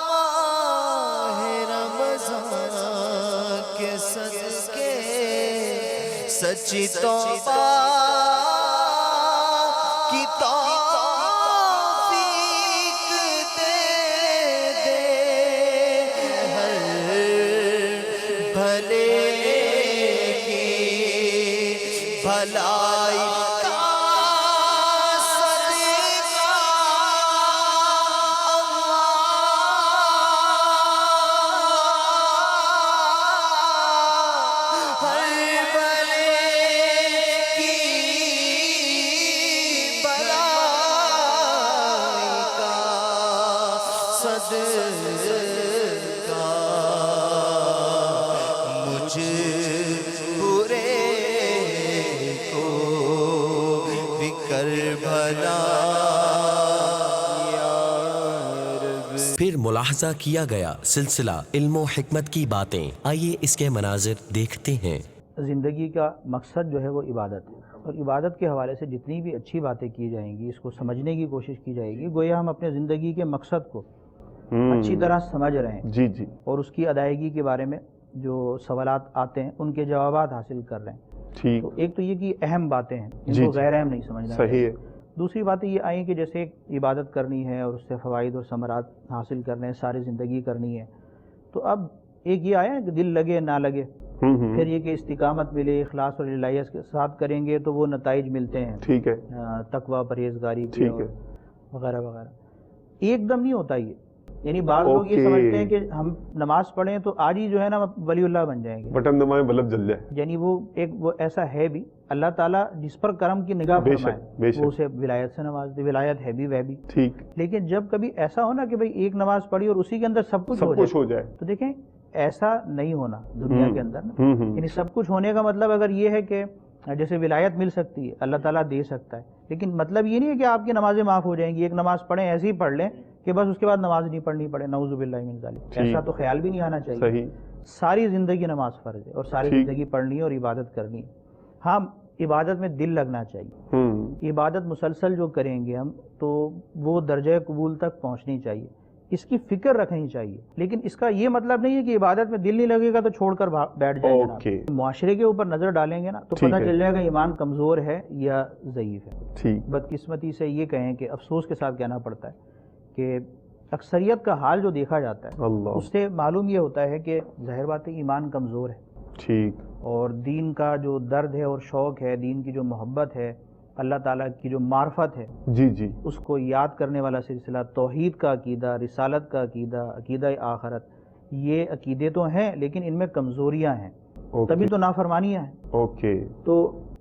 ماہ رمضان کے صدقے سچی توبہ کی توفیق دے دے، ہر بھلے کی بھلائی کا صدقہ ہر بھلے کی بھلائی کا صدقہ مجھ برے کو بھی کر بھلا یا رب۔ پھر ملاحظہ کیا گیا سلسلہ علم و حکمت کی باتیں، آئیے اس کے مناظر دیکھتے ہیں۔ زندگی کا مقصد جو ہے وہ عبادت ہے، اور عبادت کے حوالے سے جتنی بھی اچھی باتیں کی جائیں گی اس کو سمجھنے کی کوشش کی جائے گی، گویا ہم اپنے زندگی کے مقصد کو اچھی طرح سمجھ رہے ہیں جی جی، اور اس کی ادائیگی کے بارے میں جو سوالات آتے ہیں ان کے جوابات حاصل کر رہے ہیں۔ ٹھیک، تو ایک تو یہ کہ اہم باتیں ہیں ان جی کو جی، غیر اہم نہیں سمجھنا صحیح ہے۔ دوسری باتیں یہ آئیں کہ جیسے عبادت کرنی ہے اور اس سے فوائد اور ثمرات حاصل کرنے ہیں، ساری زندگی کرنی ہے، تو اب ایک یہ آیا کہ دل لگے نہ لگے، پھر یہ کہ استقامت ملے، اخلاص اور للہیت کے ساتھ کریں گے تو وہ نتائج ملتے ہیں، ٹھیک ہے، تقویٰ پرہیزگاری کے ٹھیک اور ہے، وغیرہ وغیرہ۔ ایک دم نہیں ہوتا یہ، یعنی بعض لوگ یہ سمجھتے ہیں کہ ہم نماز پڑھیں تو آج ہی جو ہے نا ولی اللہ بن جائیں گے، بٹن دبائیں بلب جل جائے، یعنی وہ ایسا ہے بھی اللہ تعالیٰ جس پر کرم کی نگاہ فرمائے وہ اسے ولایت سے نواز دے، ولایت ہے بھی وہ بھی ٹھیک، لیکن جب کبھی ایسا ہونا کہ بھئی ایک نماز پڑھی اور اسی کے اندر سب کچھ ہو جائے تو دیکھیں ایسا نہیں ہونا دنیا کے اندر، یعنی سب کچھ ہونے کا مطلب اگر یہ ہے کہ جیسے ولایت مل سکتی ہے، اللہ تعالیٰ دے سکتا ہے، لیکن مطلب یہ نہیں ہے کہ آپ کی نمازیں معاف ہو جائیں گی، ایک نماز پڑھیں ایسے ہی پڑھ لیں کہ بس اس کے بعد نماز نہیں پڑھنی پڑے، نعوذ باللہ من ذالک، ایسا تو خیال بھی نہیں آنا چاہیے۔ ساری زندگی نماز فرض ہے اور ساری زندگی پڑھنی ہے اور عبادت کرنی ہے۔ ہاں عبادت میں دل لگنا چاہیے، عبادت مسلسل جو کریں گے ہم تو وہ درجہ قبول تک پہنچنی چاہیے، اس کی فکر رکھنی چاہیے، لیکن اس کا یہ مطلب نہیں ہے کہ عبادت میں دل نہیں لگے گا تو چھوڑ کر بیٹھ جائے گا۔ معاشرے کے اوپر نظر ڈالیں گے نا تو پتہ چل جائے گا ایمان کمزور ہے یا ضعیف ہے۔ بدقسمتی سے یہ کہیں کہ افسوس کے ساتھ کہنا پڑتا ہے کہ اکثریت کا حال جو دیکھا جاتا ہے اس سے معلوم یہ ہوتا ہے کہ ظاہر بات ہے ایمان کمزور ہے، اور دین کا جو درد ہے اور شوق ہے، دین کی جو محبت ہے، اللہ تعالیٰ کی جو معرفت ہے اس کو یاد کرنے والا سلسلہ، توحید کا عقیدہ، رسالت کا عقیدہ، عقیدہ آخرت، یہ عقیدے تو ہیں لیکن ان میں کمزوریاں ہیں، تبھی تو نافرمانیاں ہیں۔ تو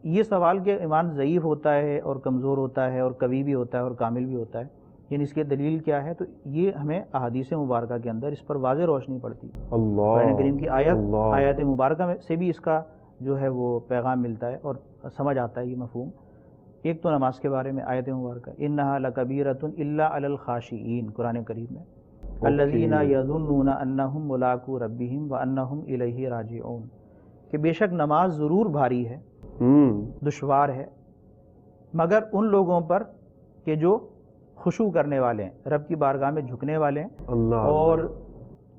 یہ سوال کہ ایمان ضعیف ہوتا ہے اور کمزور ہوتا ہے اور قوی بھی ہوتا ہے اور کامل بھی ہوتا ہے، یعنی اس کی دلیل کیا ہے، تو یہ ہمیں احادیث مبارکہ کے اندر اس پر واضح روشنی پڑتی ہے۔ قرآن کریم کی آیات مبارکہ میں سے بھی اس کا جو ہے وہ پیغام ملتا ہے اور سمجھ آتا ہے یہ مفہوم۔ ایک تو نماز کے بارے میں آیت مبارکہ انہا لکبیرۃ الا علی الخاشعین، قرآن کریم میں الذین یظنون انہم ملاقو ربہم وانہم الیہ راجعون، کہ بے شک نماز ضرور بھاری ہے، دشوار ہے، مگر ان لوگوں پر کہ جو خشوع کرنے والے ہیں، رب کی بارگاہ میں جھکنے والے ہیں، اور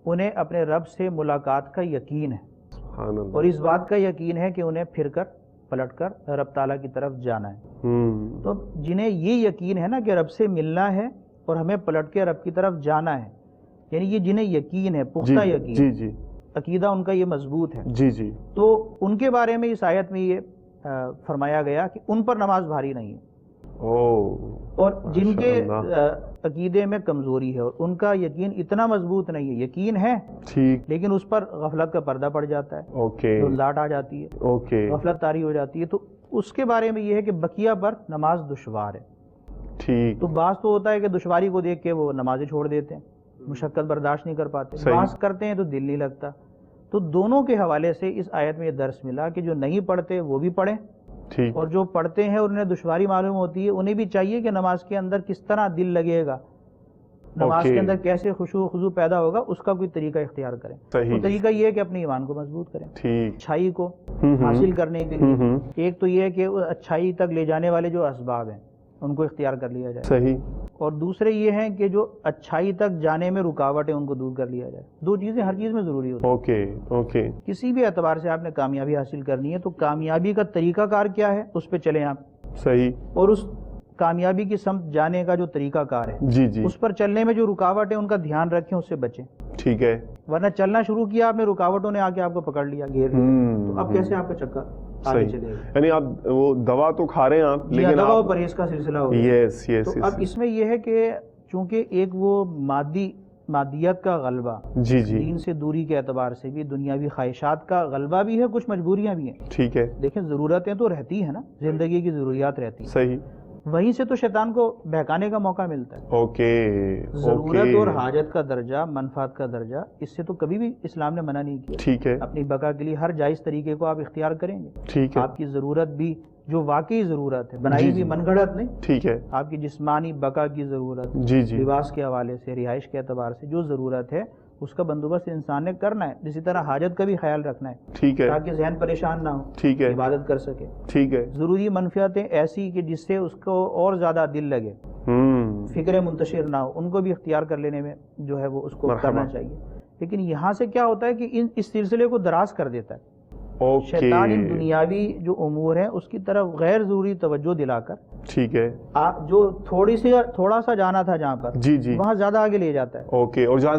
انہیں اپنے رب سے ملاقات کا یقین ہے، اور اس بات کا یقین ہے کہ انہیں پھر کر پلٹ کر رب تعالیٰ کی طرف جانا ہے۔ تو جنہیں یہ یقین ہے نا کہ رب سے ملنا ہے اور ہمیں پلٹ کے رب کی طرف جانا ہے، یعنی یہ جنہیں یقین ہے، پختہ یقین، عقیدہ ان کا یہ مضبوط ہے، تو ان کے بارے میں اس آیت میں یہ فرمایا گیا کہ ان پر نماز بھاری نہیں ہے، اور جن کے عقیدے میں کمزوری ہے اور ان کا یقین اتنا مضبوط نہیں ہے، یقین ہے لیکن اس پر غفلت کا پردہ پڑ جاتا ہے، لاٹ آ جاتی ہے، غفلت طاری ہو جاتی ہے، تو اس کے بارے میں یہ ہے کہ بقیہ پر نماز دشوار ہے۔ تو بعض تو ہوتا ہے کہ دشواری کو دیکھ کے وہ نمازیں چھوڑ دیتے ہیں، مشقت برداشت نہیں کر پاتے، بعض کرتے ہیں تو دل نہیں لگتا۔ تو دونوں کے حوالے سے اس آیت میں یہ درس ملا کہ جو نہیں پڑھتے وہ بھی پڑھیں، اور جو پڑھتے ہیں اور انہیں دشواری معلوم ہوتی ہے انہیں بھی چاہیے کہ نماز کے اندر کس طرح دل لگے گا، نماز کے اندر کیسے خشوع و خضوع پیدا ہوگا، اس کا کوئی طریقہ اختیار کریں۔ تو طریقہ یہ ہے کہ اپنے ایمان کو مضبوط کریں، اچھائی کو حاصل کرنے کے لیے ایک تو یہ ہے کہ اچھائی تک لے جانے والے جو اسباب ہیں ان کو اختیار کر لیا جائے، اور دوسرے یہ ہیں کہ جو اچھائی تک جانے میں رکاوٹ ہے ان کو دور کر لیا جائے۔ دو چیزیں ہر چیز میں ضروری ہوتی ہیں۔ کسی بھی اعتبار سے آپ نے کامیابی حاصل کرنی ہے تو کامیابی کا طریقہ کار کیا ہے اس پہ چلیں آپ، اور اس کامیابی کی سمت جانے کا جو طریقہ کار ہے اس پر چلنے میں جو رکاوٹ ہے ان کا دھیان رکھیں، اس سے بچیں، ورنہ چلنا شروع کیا آپ نے، رکاوٹوں نے آ کے آپ کو پکڑ لیا، گھیر لیا، تو اب کیسے آپ کا چکر آگے چلے گا؟ یعنی آپ وہ دوا تو کھا رہے ہیں آپ، لیکن دوا و پرہیز کا سلسلہ ہو گیا۔ تو اب اس میں یہ ہے کہ چونکہ ایک وہ مادیت کا غلبہ، دین سے دوری کے اعتبار سے بھی دنیاوی خواہشات کا غلبہ بھی ہے، کچھ مجبوریاں بھی ہیں، دیکھیں ضرورتیں تو رہتی ہیں نا، زندگی کی ضروریات رہتی ہیں، وہیں سے تو شیطان کو بہکانے کا موقع ملتا ہے۔ ضرورت اور حاجت کا درجہ، منفعت کا درجہ، اس سے تو کبھی بھی اسلام نے منع نہیں کیا۔ اپنی بقا کے لیے ہر جائز طریقے کو آپ اختیار کریں گے، آپ کی ضرورت بھی جو واقعی ضرورت ہے، بنائی ہوئی من گھڑت نہیں، آپ کی جسمانی بقا کی ضرورت، لباس کے حوالے سے، رہائش کے اعتبار سے جو ضرورت ہے اس کا بندوبست انسان نے کرنا ہے، اسی طرح حاجت کا بھی خیال رکھنا ہے تاکہ ذہن پریشان نہ ہو، عبادت کر سکے۔ ضروری منفعتیں ایسی کہ جس سے اس کو اور زیادہ دل لگے، فکر منتشر نہ ہو، ان کو بھی اختیار کر لینے میں جو ہے وہ اس کو کرنا چاہیے۔ لیکن یہاں سے کیا ہوتا ہے کہ اس سلسلے کو دراز کر دیتا ہے شیطان، ان دنیاوی جو امور ہیں اس کی طرف غیر ضروری توجہ دلا کر جو تھوڑا سا جانا تھا جہاں پر وہاں زیادہ آگے لے جاتا ہے، اور جہاں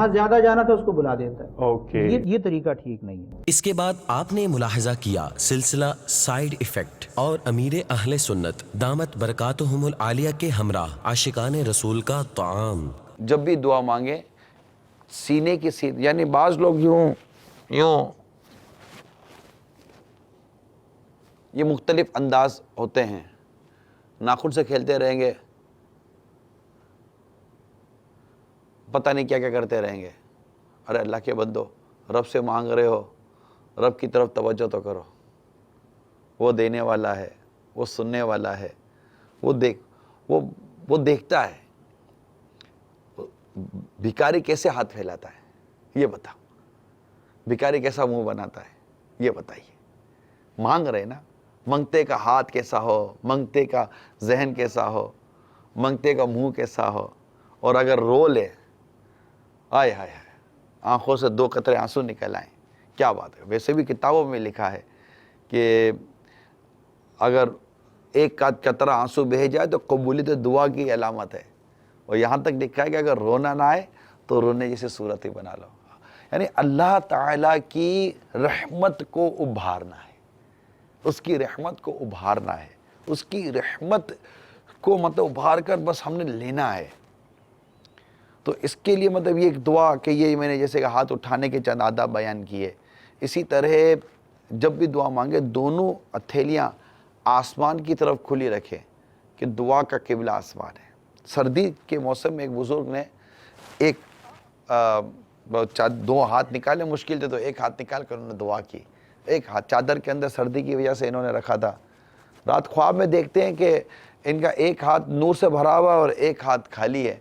زیادہ جانا تھا اس کو بلا دیتا ہے۔ یہ طریقہ ٹھیک نہیں ہے۔ اس کے بعد آپ نے ملاحظہ کیا سلسلہ سائیڈ ایفیکٹ اور امیر اہل سنت دامت برکاتہم العالیہ کے ہمراہ عاشقان رسول کا طعام۔ جب بھی دعا مانگیں سینے کی سیدھ، یعنی بعض لوگ یوں یہ مختلف انداز ہوتے ہیں، ناخن سے کھیلتے رہیں گے، پتہ نہیں کیا کیا کرتے رہیں گے۔ ارے اللہ کے بندو، رب سے مانگ رہے ہو، رب کی طرف توجہ تو کرو، وہ دینے والا ہے، وہ سننے والا ہے، وہ دیکھتا ہے۔ بھکاری کیسے ہاتھ پھیلاتا ہے یہ بتاؤ، بھکاری کیسا منہ بناتا ہے یہ بتائیے۔ مانگ رہے نا، منگتے کا ہاتھ کیسا ہو، منگتے کا ذہن کیسا ہو، منگتے کا منہ کیسا ہو، اور اگر رو لے ہائے ہائے ہائے، آنکھوں سے 2 قطرے آنسو نکل آئیں، کیا بات ہے۔ ویسے بھی کتابوں میں لکھا ہے کہ اگر ایک قطرہ آنسو بہہ جائے تو قبولیت دعا کی علامت ہے، اور یہاں تک لکھا ہے کہ اگر رونا نہ آئے تو رونے جیسے صورت ہی بنا لو۔ یعنی اللہ تعالیٰ کی رحمت کو ابھارنا ہے، اس کی رحمت کو ابھارنا ہے، اس کی رحمت کو مطلب ابھار کر بس ہم نے لینا ہے۔ تو اس کے لیے مطلب یہ ایک دعا کہ یہ میں نے جیسے کہ ہاتھ اٹھانے کے چند آداب بیان کیے، اسی طرح جب بھی دعا مانگے دونوں ہتھیلیاں آسمان کی طرف کھلی رکھیں کہ دعا کا قبلہ آسمان ہے۔ سردی کے موسم میں ایک بزرگ نے ایک 2 ہاتھ نکالے، مشکل تھے تو ایک ہاتھ نکال کر انہوں نے دعا کی، ایک ہاتھ چادر کے اندر سردی کی وجہ سے انہوں نے رکھا تھا۔ رات خواب میں دیکھتے ہیں کہ ان کا ایک ہاتھ نور سے بھرا ہوا اور ایک ہاتھ خالی ہے،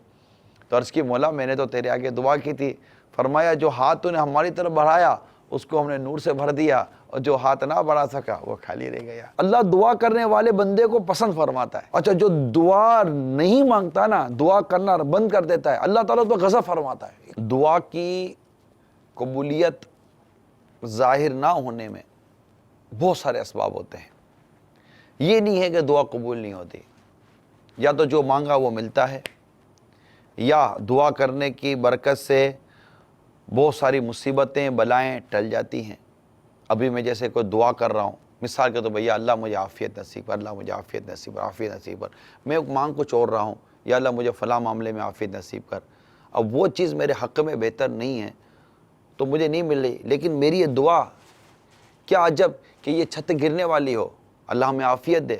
تو عرض کی مولا میں نے تو تیرے آگے دعا کی تھی، فرمایا جو ہاتھ تو نے ہماری طرف بڑھایا اس کو ہم نے نور سے بھر دیا، اور جو ہاتھ نہ بڑھا سکا وہ خالی رہ گیا۔ اللہ دعا کرنے والے بندے کو پسند فرماتا ہے۔ اچھا جو دعا نہیں مانگتا نا، دعا کرنا بند کر دیتا ہے، اللہ تعالیٰ تو غضب فرماتا ہے۔ دعا کی قبولیت ظاہر نہ ہونے میں بہت سارے اسباب ہوتے ہیں، یہ نہیں ہے کہ دعا قبول نہیں ہوتی، یا تو جو مانگا وہ ملتا ہے، یا دعا کرنے کی برکت سے بہت ساری مصیبتیں بلائیں ٹل جاتی ہیں۔ ابھی میں جیسے کوئی دعا کر رہا ہوں، مثال کے تو بھیا اللہ مجھے عافیت نصیب کر، اللہ مجھے عافیت نصیب کر، عافیت نصیب کر، میں مانگ کچھ اور رہا ہوں، یا اللہ مجھے فلاں معاملے میں عافیت نصیب کر، اب وہ چیز میرے حق میں بہتر نہیں ہے تو مجھے نہیں مل رہی، لیکن میری یہ دعا کیا عجب کہ یہ چھت گرنے والی ہو، اللہ ہمیں عافیت دے،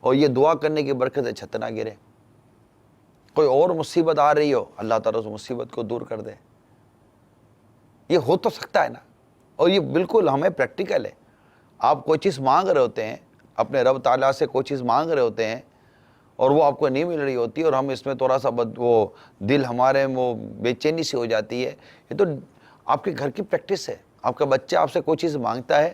اور یہ دعا کرنے کی برکت سے چھت نہ گرے۔ کوئی اور مصیبت آ رہی ہو، اللہ تعالیٰ اس مصیبت کو دور کر دے، یہ ہو تو سکتا ہے نا، اور یہ بالکل ہمیں پریکٹیکل ہے۔ آپ کوئی چیز مانگ رہے ہوتے ہیں، اپنے رب تعالیٰ سے کوئی چیز مانگ رہے ہوتے ہیں، اور وہ آپ کو نہیں مل رہی ہوتی، اور ہم اس میں تھوڑا سا وہ دل ہمارے وہ بے چینی سی ہو جاتی ہے۔ یہ تو آپ کے گھر کی پریکٹس ہے۔ آپ کا بچہ آپ سے کوئی چیز مانگتا ہے،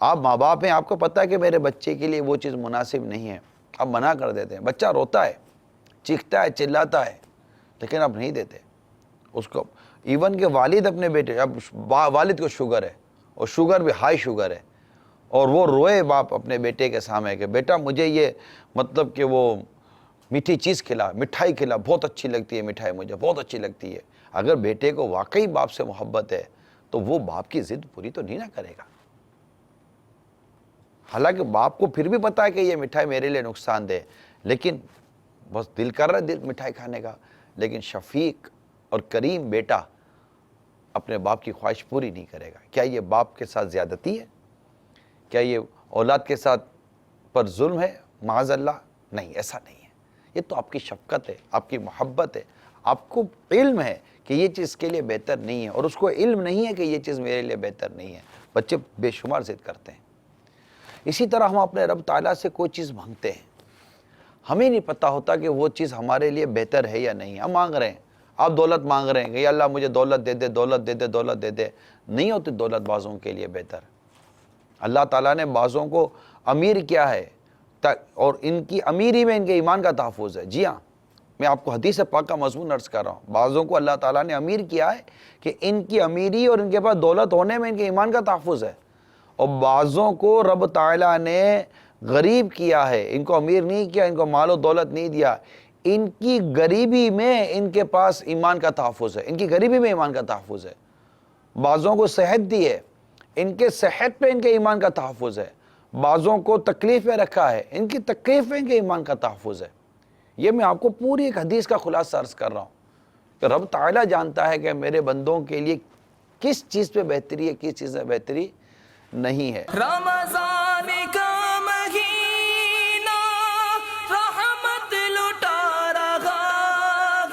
آپ ماں باپ ہیں، آپ کو پتہ ہے کہ میرے بچے کے لیے وہ چیز مناسب نہیں ہے، آپ منع کر دیتے ہیں، بچہ روتا ہے، چیختا ہے، چلاتا ہے، لیکن آپ نہیں دیتے اس کو۔ ایون کہ والد اپنے بیٹے، اب والد کو شوگر ہے، اور شوگر بھی ہائی شوگر ہے، اور وہ روئے باپ اپنے بیٹے کے سامنے کہ بیٹا مجھے یہ مطلب کہ وہ میٹھی چیز کھلا، مٹھائی کھلا، بہت اچھی لگتی ہے مٹھائی، مجھے بہت اچھی لگتی ہے۔ اگر بیٹے کو واقعی باپ سے محبت ہے تو وہ باپ کی ضد پوری تو نہیں نہ کرے گا، حالانکہ باپ کو پھر بھی پتا ہے کہ یہ مٹھائی میرے لیے نقصان دہ، لیکن بس دل کر رہا ہے دل مٹھائی کھانے کا، لیکن شفیق اور کریم بیٹا اپنے باپ کی خواہش پوری نہیں کرے گا۔ کیا یہ باپ کے ساتھ زیادتی ہے؟ کیا یہ اولاد کے ساتھ پر ظلم ہے؟ معاذ اللہ، نہیں، ایسا نہیں ہے۔ یہ تو آپ کی شفقت ہے، آپ کی محبت ہے، آپ کو علم ہے کہ یہ چیز کے لیے بہتر نہیں ہے، اور اس کو علم نہیں ہے کہ یہ چیز میرے لیے بہتر نہیں ہے۔ بچے بے شمار ضد کرتے ہیں۔ اسی طرح ہم اپنے رب تعالیٰ سے کوئی چیز مانگتے ہیں، ہمیں نہیں پتہ ہوتا کہ وہ چیز ہمارے لیے بہتر ہے یا نہیں۔ ہم مانگ رہے ہیں، آپ دولت مانگ رہے ہیں کہ یا اللہ مجھے دولت دے دے، دولت دے دے، دولت دے دے، نہیں ہوتی دولت بعضوں کے لیے بہتر۔ اللہ تعالیٰ نے بعضوں کو امیر کیا ہے، اور ان کی امیری میں ان کے ایمان کا تحفظ ہے۔ جی ہاں، میں آپ کو حدیث پاک کا مضمون عرض کر رہا ہوں، بعضوں کو اللہ تعالیٰ نے امیر کیا ہے کہ ان کی امیری اور ان کے پاس دولت ہونے میں ان کے ایمان کا تحفظ ہے، اور بعضوں کو رب تعالیٰ نے غریب کیا ہے، ان کو امیر نہیں کیا، ان کو مال و دولت نہیں دیا، ان کی غریبی میں ان کے پاس ایمان کا تحفظ ہے، ان کی غریبی میں ایمان کا تحفظ ہے۔ بعضوں کو صحت دی ہے، ان کے صحت پہ ان کے ایمان کا تحفظ ہے۔ بعضوں کو تکلیف میں رکھا ہے، ان کی تکلیف میں ان کے ایمان کا تحفظ ہے۔ یہ میں آپ کو پوری ایک حدیث کا خلاصہ عرض کر رہا ہوں کہ رب تعالیٰ جانتا ہے کہ میرے بندوں کے لیے کس چیز پہ بہتری ہے، کس چیز میں بہتری نہیں ہے۔ رمضان کا مہینہ رحمت لٹا رہا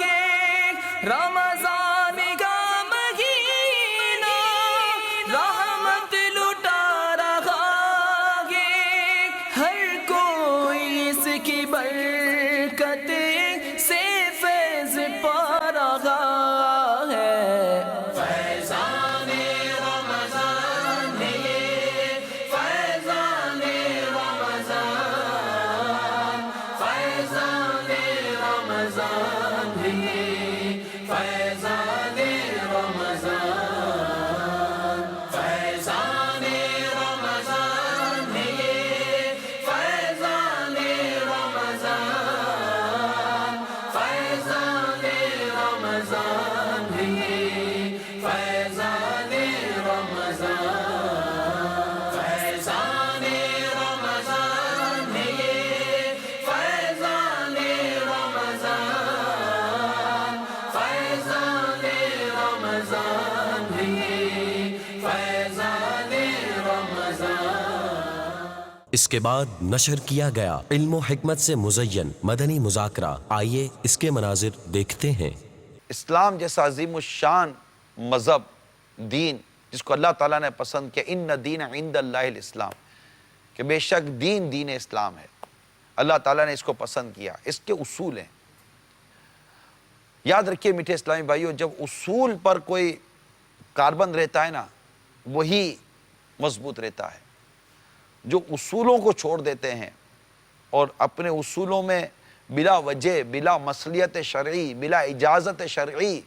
ہے، رمضان کا مہینہ رحمت لٹا رہا ہے، ہر کوئی اس کی برکت سے فیض پا رہا ہے۔ فیضان رمضان فیضان رمضان، فیضان رمضان فیضان اس کے بعد نشر کیا گیا علم و حکمت سے مزین مدنی مذاکرہ. آئیے اس کے مناظر دیکھتے ہیں. اسلام جیسا عظیم الشان مذہب دین جس کو اللہ تعالیٰ نے پسند کیا، ان دین عند اللہ الاسلام، کہ بے شک دین اسلام ہے. اللہ تعالیٰ نے اس کو پسند کیا. اس کے اصول ہیں. یاد رکھیے میٹھے اسلامی بھائیوں، جب اصول پر کوئی کاربند رہتا ہے نا، وہی مضبوط رہتا ہے. جو اصولوں کو چھوڑ دیتے ہیں اور اپنے اصولوں میں بلا وجہ، بلا مصلیت شرعی، بلا اجازت شرعی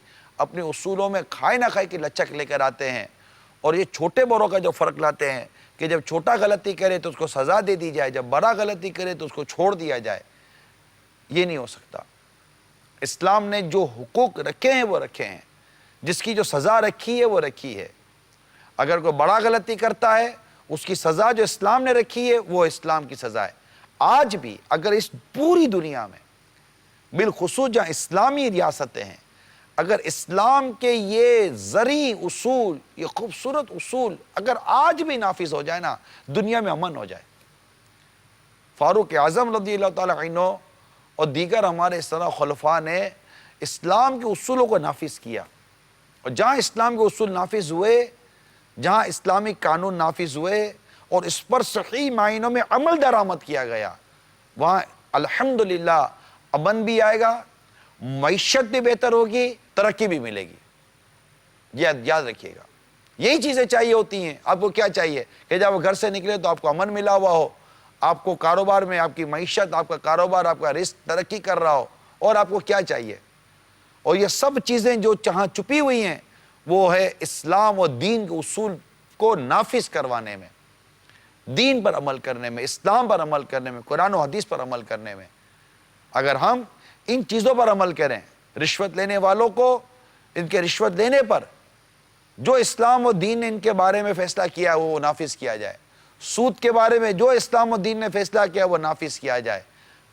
اپنے اصولوں میں کھائے نہ کھائے کی لچک لے کر آتے ہیں، اور یہ چھوٹے بڑوں کا جو فرق لاتے ہیں کہ جب چھوٹا غلطی کرے تو اس کو سزا دے دی جائے، جب بڑا غلطی کرے تو اس کو چھوڑ دیا جائے، یہ نہیں ہو سکتا. اسلام نے جو حقوق رکھے ہیں وہ رکھے ہیں، جس کی جو سزا رکھی ہے وہ رکھی ہے. اگر کوئی بڑا غلطی کرتا ہے اس کی سزا جو اسلام نے رکھی ہے وہ اسلام کی سزا ہے. آج بھی اگر اس پوری دنیا میں بالخصوص جہاں اسلامی ریاستیں ہیں، اگر اسلام کے یہ زرعی اصول، یہ خوبصورت اصول اگر آج بھی نافذ ہو جائے نا، دنیا میں امن ہو جائے. فاروق اعظم رضی اللہ تعالیٰ عنہ اور دیگر ہمارے اس طرح خلفاء نے اسلام کے اصولوں کو نافذ کیا، اور جہاں اسلام کے اصول نافذ ہوئے، جہاں اسلامی قانون نافذ ہوئے اور اس پر صحیح معنوں میں عمل درآمد کیا گیا، وہاں الحمدللہ امن بھی آئے گا، معیشت بھی بہتر ہوگی، ترقی بھی ملے گی. یاد رکھیے گا، یہی چیزیں چاہیے ہوتی ہیں. آپ کو کیا چاہیے کہ جب آپ گھر سے نکلے تو آپ کو امن ملا ہوا ہو، آپ کو کاروبار میں آپ کی معیشت، آپ کا کاروبار، آپ کا رزق ترقی کر رہا ہو. اور آپ کو کیا چاہیے؟ اور یہ سب چیزیں جو جہاں چھپی ہوئی ہیں وہ ہے اسلام اور دین کے اصول کو نافذ کروانے میں، دین پر عمل کرنے میں، اسلام پر عمل کرنے میں، قرآن و حدیث پر عمل کرنے میں. اگر ہم ان چیزوں پر عمل کریں، رشوت لینے والوں کو ان کے رشوت لینے پر جو اسلام و دین نے ان کے بارے میں فیصلہ کیا وہ نافذ کیا جائے، سود کے بارے میں جو اسلام و دین نے فیصلہ کیا وہ نافذ کیا جائے،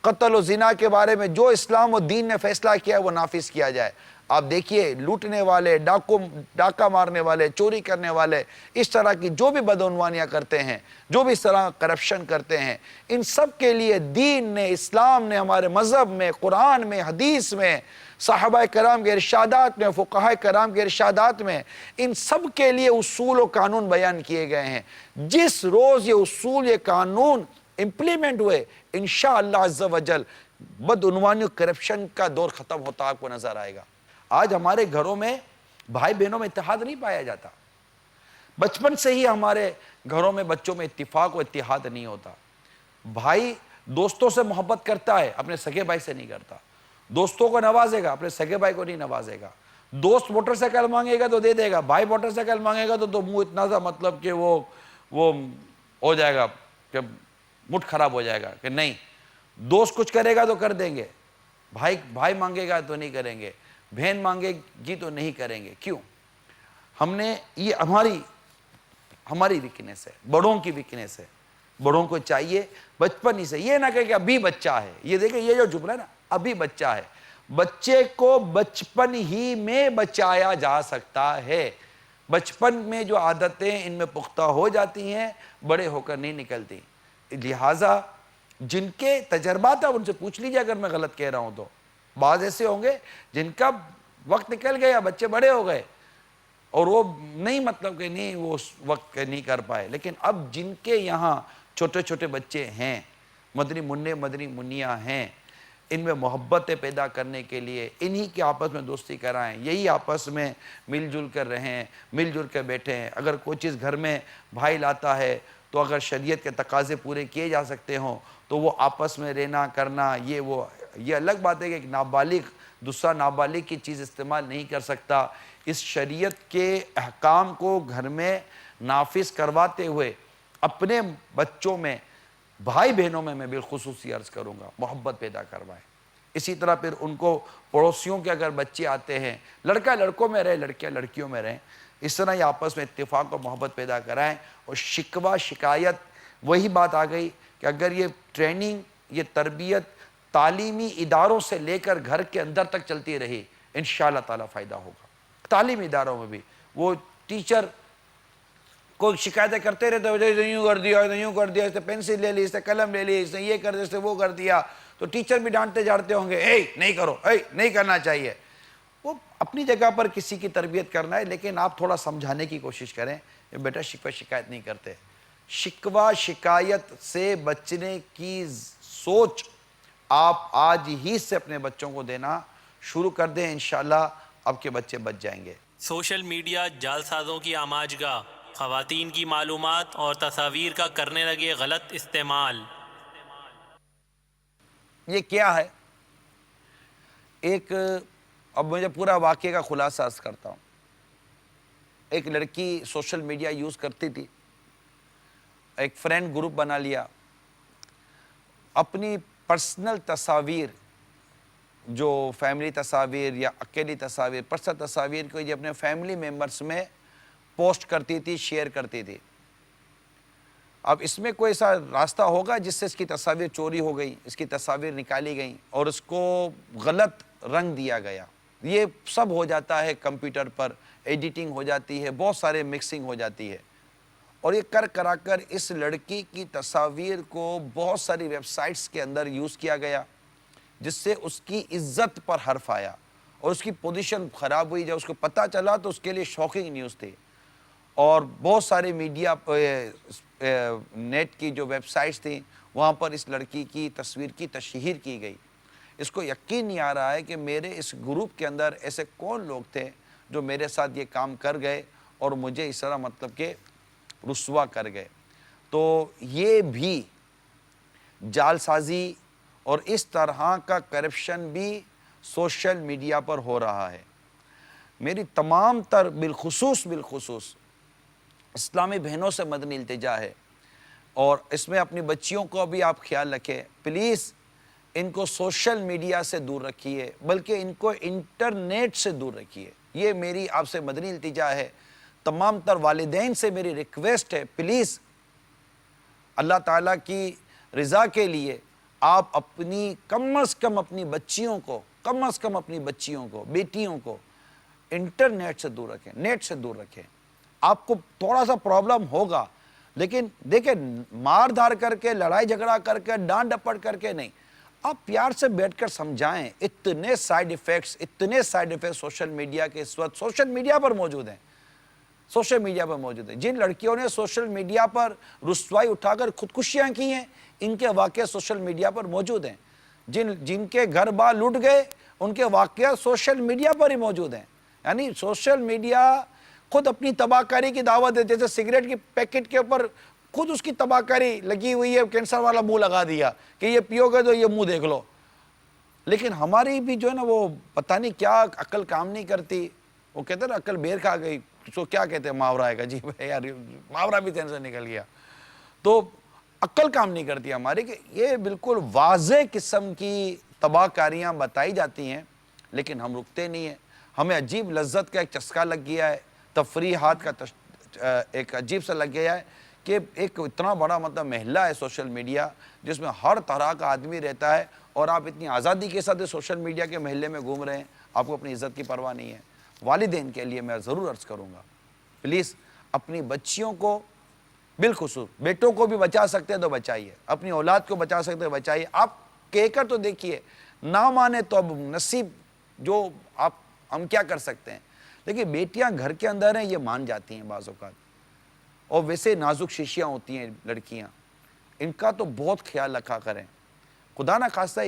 قتل و زنا کے بارے میں جو اسلام و دین نے فیصلہ کیا وہ نافذ کیا جائے. آپ دیکھیے لوٹنے والے، ڈاکہ مارنے والے، چوری کرنے والے، اس طرح کی جو بھی بدعنوانیاں کرتے ہیں، جو بھی اس طرح کرپشن کرتے ہیں، ان سب کے لیے دین نے، اسلام نے، ہمارے مذہب میں، قرآن میں، حدیث میں، صحابہ کرام کے ارشادات میں، فقہاء کرام کے ارشادات میں، ان سب کے لیے اصول و قانون بیان کیے گئے ہیں. جس روز یہ اصول، یہ قانون امپلیمنٹ ہوئے، انشاءاللہ عز و جل بدعنوانی و کرپشن کا دور ختم ہوتا آپ کو نظر آئے گا. آج ہمارے گھروں میں بھائی بہنوں میں اتحاد نہیں پایا جاتا. بچپن سے ہی ہمارے گھروں میں بچوں میں اتفاق و اتحاد نہیں ہوتا. بھائی دوستوں سے محبت کرتا ہے، اپنے سگے بھائی سے نہیں کرتا. دوستوں کو نوازے گا، اپنے سگے بھائی کو نہیں نوازے گا. دوست موٹر سائیکل مانگے گا تو دے دے گا، بھائی موٹر سائیکل مانگے گا تو منہ اتنا سا مطلب کہ وہ ہو جائے گا کہ مٹھ خراب ہو جائے گا کہ نہیں. دوست کچھ کرے گا تو کر دیں گے، بھائی مانگے گا تو نہیں کریں گے، بہن مانگے گی تو نہیں کریں گے. کیوں؟ ہم نے یہ ہماری ویکنیس ہے، بڑوں کی ویکنیس ہے. بڑوں کو چاہیے بچپن ہی سے یہ نہ کہے کہ ابھی بچہ ہے. یہ دیکھیں یہ جو جملہ ہے نا، ابھی بچہ ہے، بچے کو بچپن ہی میں بچایا جا سکتا ہے. بچپن میں جو عادتیں ان میں پختہ ہو جاتی ہیں بڑے ہو کر نہیں نکلتی. لہٰذا جن کے تجربات ہیں ان سے پوچھ لیجیے اگر میں غلط کہہ رہا ہوں تو. بعض ایسے ہوں گے جن کا وقت نکل گیا، بچے بڑے ہو گئے اور وہ نہیں مطلب کہ نہیں وہ اس وقت نہیں کر پائے. لیکن اب جن کے یہاں چھوٹے چھوٹے بچے ہیں، مدنی منع مدنی منیاں ہیں، ان میں محبتیں پیدا کرنے کے لیے انہی کے آپس میں دوستی کرائیں، یہی آپس میں مل جل کر رہیں، مل جل کر بیٹھیں. اگر کوئی چیز گھر میں بھائی لاتا ہے تو اگر شریعت کے تقاضے پورے کیے جا سکتے ہوں تو وہ آپس میں رہنا کرنا، یہ الگ بات ہے کہ ایک نابالغ دوسرا نابالغ کی چیز استعمال نہیں کر سکتا. اس شریعت کے احکام کو گھر میں نافذ کرواتے ہوئے اپنے بچوں میں، بھائی بہنوں میں بالخصوصی عرض کروں گا محبت پیدا کروائیں. اسی طرح پھر ان کو پڑوسیوں کے اگر بچے آتے ہیں، لڑکا لڑکوں میں رہے، لڑکیاں لڑکیوں میں رہیں، اس طرح یہ آپس میں اتفاق اور محبت پیدا کرائیں. اور شکوہ شکایت وہی بات آ گئی کہ اگر یہ ٹریننگ، یہ تربیت تعلیمی اداروں سے لے کر گھر کے اندر تک چلتی رہی، انشاءاللہ تعالیٰ فائدہ ہوگا. تعلیمی اداروں میں بھی وہ ٹیچر کوئی شکایتیں کرتے رہتے ہو، یوں کر دیا، یوں کر دیا، اس نے پینسل لے لی، اس نے قلم لے لی، اس نے یہ کر دیا، اس نے وہ کر دیا، تو ٹیچر بھی ڈانٹتے جاتے ہوں گے، اے نہیں کرو، اے نہیں کرنا چاہیے. وہ اپنی جگہ پر کسی کی تربیت کرنا ہے، لیکن آپ تھوڑا سمجھانے کی کوشش کریں کہ بیٹا شکوہ شکایت نہیں کرتے. شکوہ شکایت سے بچنے کی سوچ آپ آج ہی سے اپنے بچوں کو دینا شروع کر دیں، انشاءاللہ آپ کے بچے بچ جائیں گے. سوشل میڈیا جعلسازوں کی آماج گاہ، خواتین کی معلومات اور تصاویر کا کرنے لگے غلط استعمال. یہ کیا ہے؟ ایک اب مجھے پورا واقعے کا خلاصہ عرض کرتا ہوں. ایک لڑکی سوشل میڈیا یوز کرتی تھی، ایک فرینڈ گروپ بنا لیا، اپنی پرسنل تصاویر، جو فیملی تصاویر یا اکیلی تصاویر، پرسنل تصاویر کو یہ اپنے فیملی ممبرز میں پوسٹ کرتی تھی، شیئر کرتی تھی. اب اس میں کوئی ایسا راستہ ہوگا جس سے اس کی تصاویر چوری ہو گئی، اس کی تصاویر نکالی گئیں اور اس کو غلط رنگ دیا گیا. یہ سب ہو جاتا ہے کمپیوٹر پر، ایڈیٹنگ ہو جاتی ہے، بہت سارے مکسنگ ہو جاتی ہے، اور یہ کرا کر اس لڑکی کی تصاویر کو بہت ساری ویب سائٹس کے اندر یوز کیا گیا، جس سے اس کی عزت پر حرف آیا اور اس کی پوزیشن خراب ہوئی. جب اس کو پتہ چلا تو اس کے لیے شاکنگ نیوز تھی، اور بہت سارے میڈیا نیٹ کی جو ویب سائٹس تھیں وہاں پر اس لڑکی کی تصویر کی تشہیر کی گئی. اس کو یقین نہیں آ رہا ہے کہ میرے اس گروپ کے اندر ایسے کون لوگ تھے جو میرے ساتھ یہ کام کر گئے اور مجھے اس طرح مطلب کہ رسوا کر گئے. تو یہ بھی جال سازی اور اس طرح کا کرپشن بھی سوشل میڈیا پر ہو رہا ہے. میری تمام تر بالخصوص اسلامی بہنوں سے مدنی التجا ہے، اور اس میں اپنی بچیوں کو بھی آپ خیال رکھیں. پلیز ان کو سوشل میڈیا سے دور رکھیے، بلکہ ان کو انٹرنیٹ سے دور رکھیے. یہ میری آپ سے مدنی التجا ہے. تمام تر والدین سے میری ریکویسٹ ہے، پلیز اللہ تعالیٰ کی رضا کے لیے آپ اپنی کم از کم اپنی بچیوں کو بیٹیوں کو انٹرنیٹ سے دور رکھیں، نیٹ سے دور رکھیں. آپ کو تھوڑا سا پرابلم ہوگا، لیکن دیکھیں مار دھار کر کے، لڑائی جھگڑا کر کے، ڈانٹ ڈپٹ کر کے نہیں، آپ پیار سے بیٹھ کر سمجھائیں. اتنے سائیڈ ایفیکٹس سوشل میڈیا کے اس وقت سوشل میڈیا پر موجود ہیں. جن لڑکیوں نے سوشل میڈیا پر رسوائی اٹھا کر خودکشیاں کی ہیں، ان کے واقعہ سوشل میڈیا پر موجود ہیں. جن کے گھر بار لٹ گئے، ان کے واقعات سوشل میڈیا پر ہی موجود ہیں. یعنی سوشل میڈیا خود اپنی تباہ کاری کی دعوت ہے. جیسے سگریٹ کی پیکٹ کے اوپر خود اس کی تباہ کاری لگی ہوئی ہے، کینسر والا منہ لگا دیا کہ یہ پیو گے تو یہ منہ دیکھ لو. لیکن ہماری بھی جو ہے نا وہ پتہ نہیں کیا عقل کام نہیں کرتی. وہ کہتے ہیں نا عقل بیر کھا گئی، تو کیا کہتے ہیں محاورہ آئے گا. جی بھائی یار محاورہ بھی تین سے نکل گیا. تو عقل کام نہیں کرتی ہماری کہ یہ بالکل واضح قسم کی تباہ کاریاں بتائی جاتی ہیں، لیکن ہم رکتے نہیں ہیں. ہمیں عجیب لذت کا ایک چسکا لگ گیا ہے، تفریحات کا ایک عجیب سا لگ گیا ہے کہ ایک اتنا بڑا مطلب محلہ ہے سوشل میڈیا، جس میں ہر طرح کا آدمی رہتا ہے، اور آپ اتنی آزادی کے ساتھ سوشل میڈیا کے محلے میں گھوم رہے ہیں. آپ کو اپنی عزت کی پرواہ نہیں ہے. والدین کے لیے میں ضرور عرض کروں گا، پلیز اپنی بچیوں کو، بالخصوص بیٹوں کو بھی بچا سکتے ہیں تو بچائیے، اپنی اولاد کو بچا سکتے ہیں بچائیے. آپ کہہ کر تو دیکھیے، نہ مانے تو اب نصیب، جو ہم کیا کر سکتے ہیں. لیکن بیٹیاں گھر کے اندر ہیں، یہ مان جاتی ہیں بعض اوقات، اور ویسے نازک شیشیاں ہوتی ہیں لڑکیاں، ان کا تو بہت خیال رکھا کریں. خدا نہ خواستہ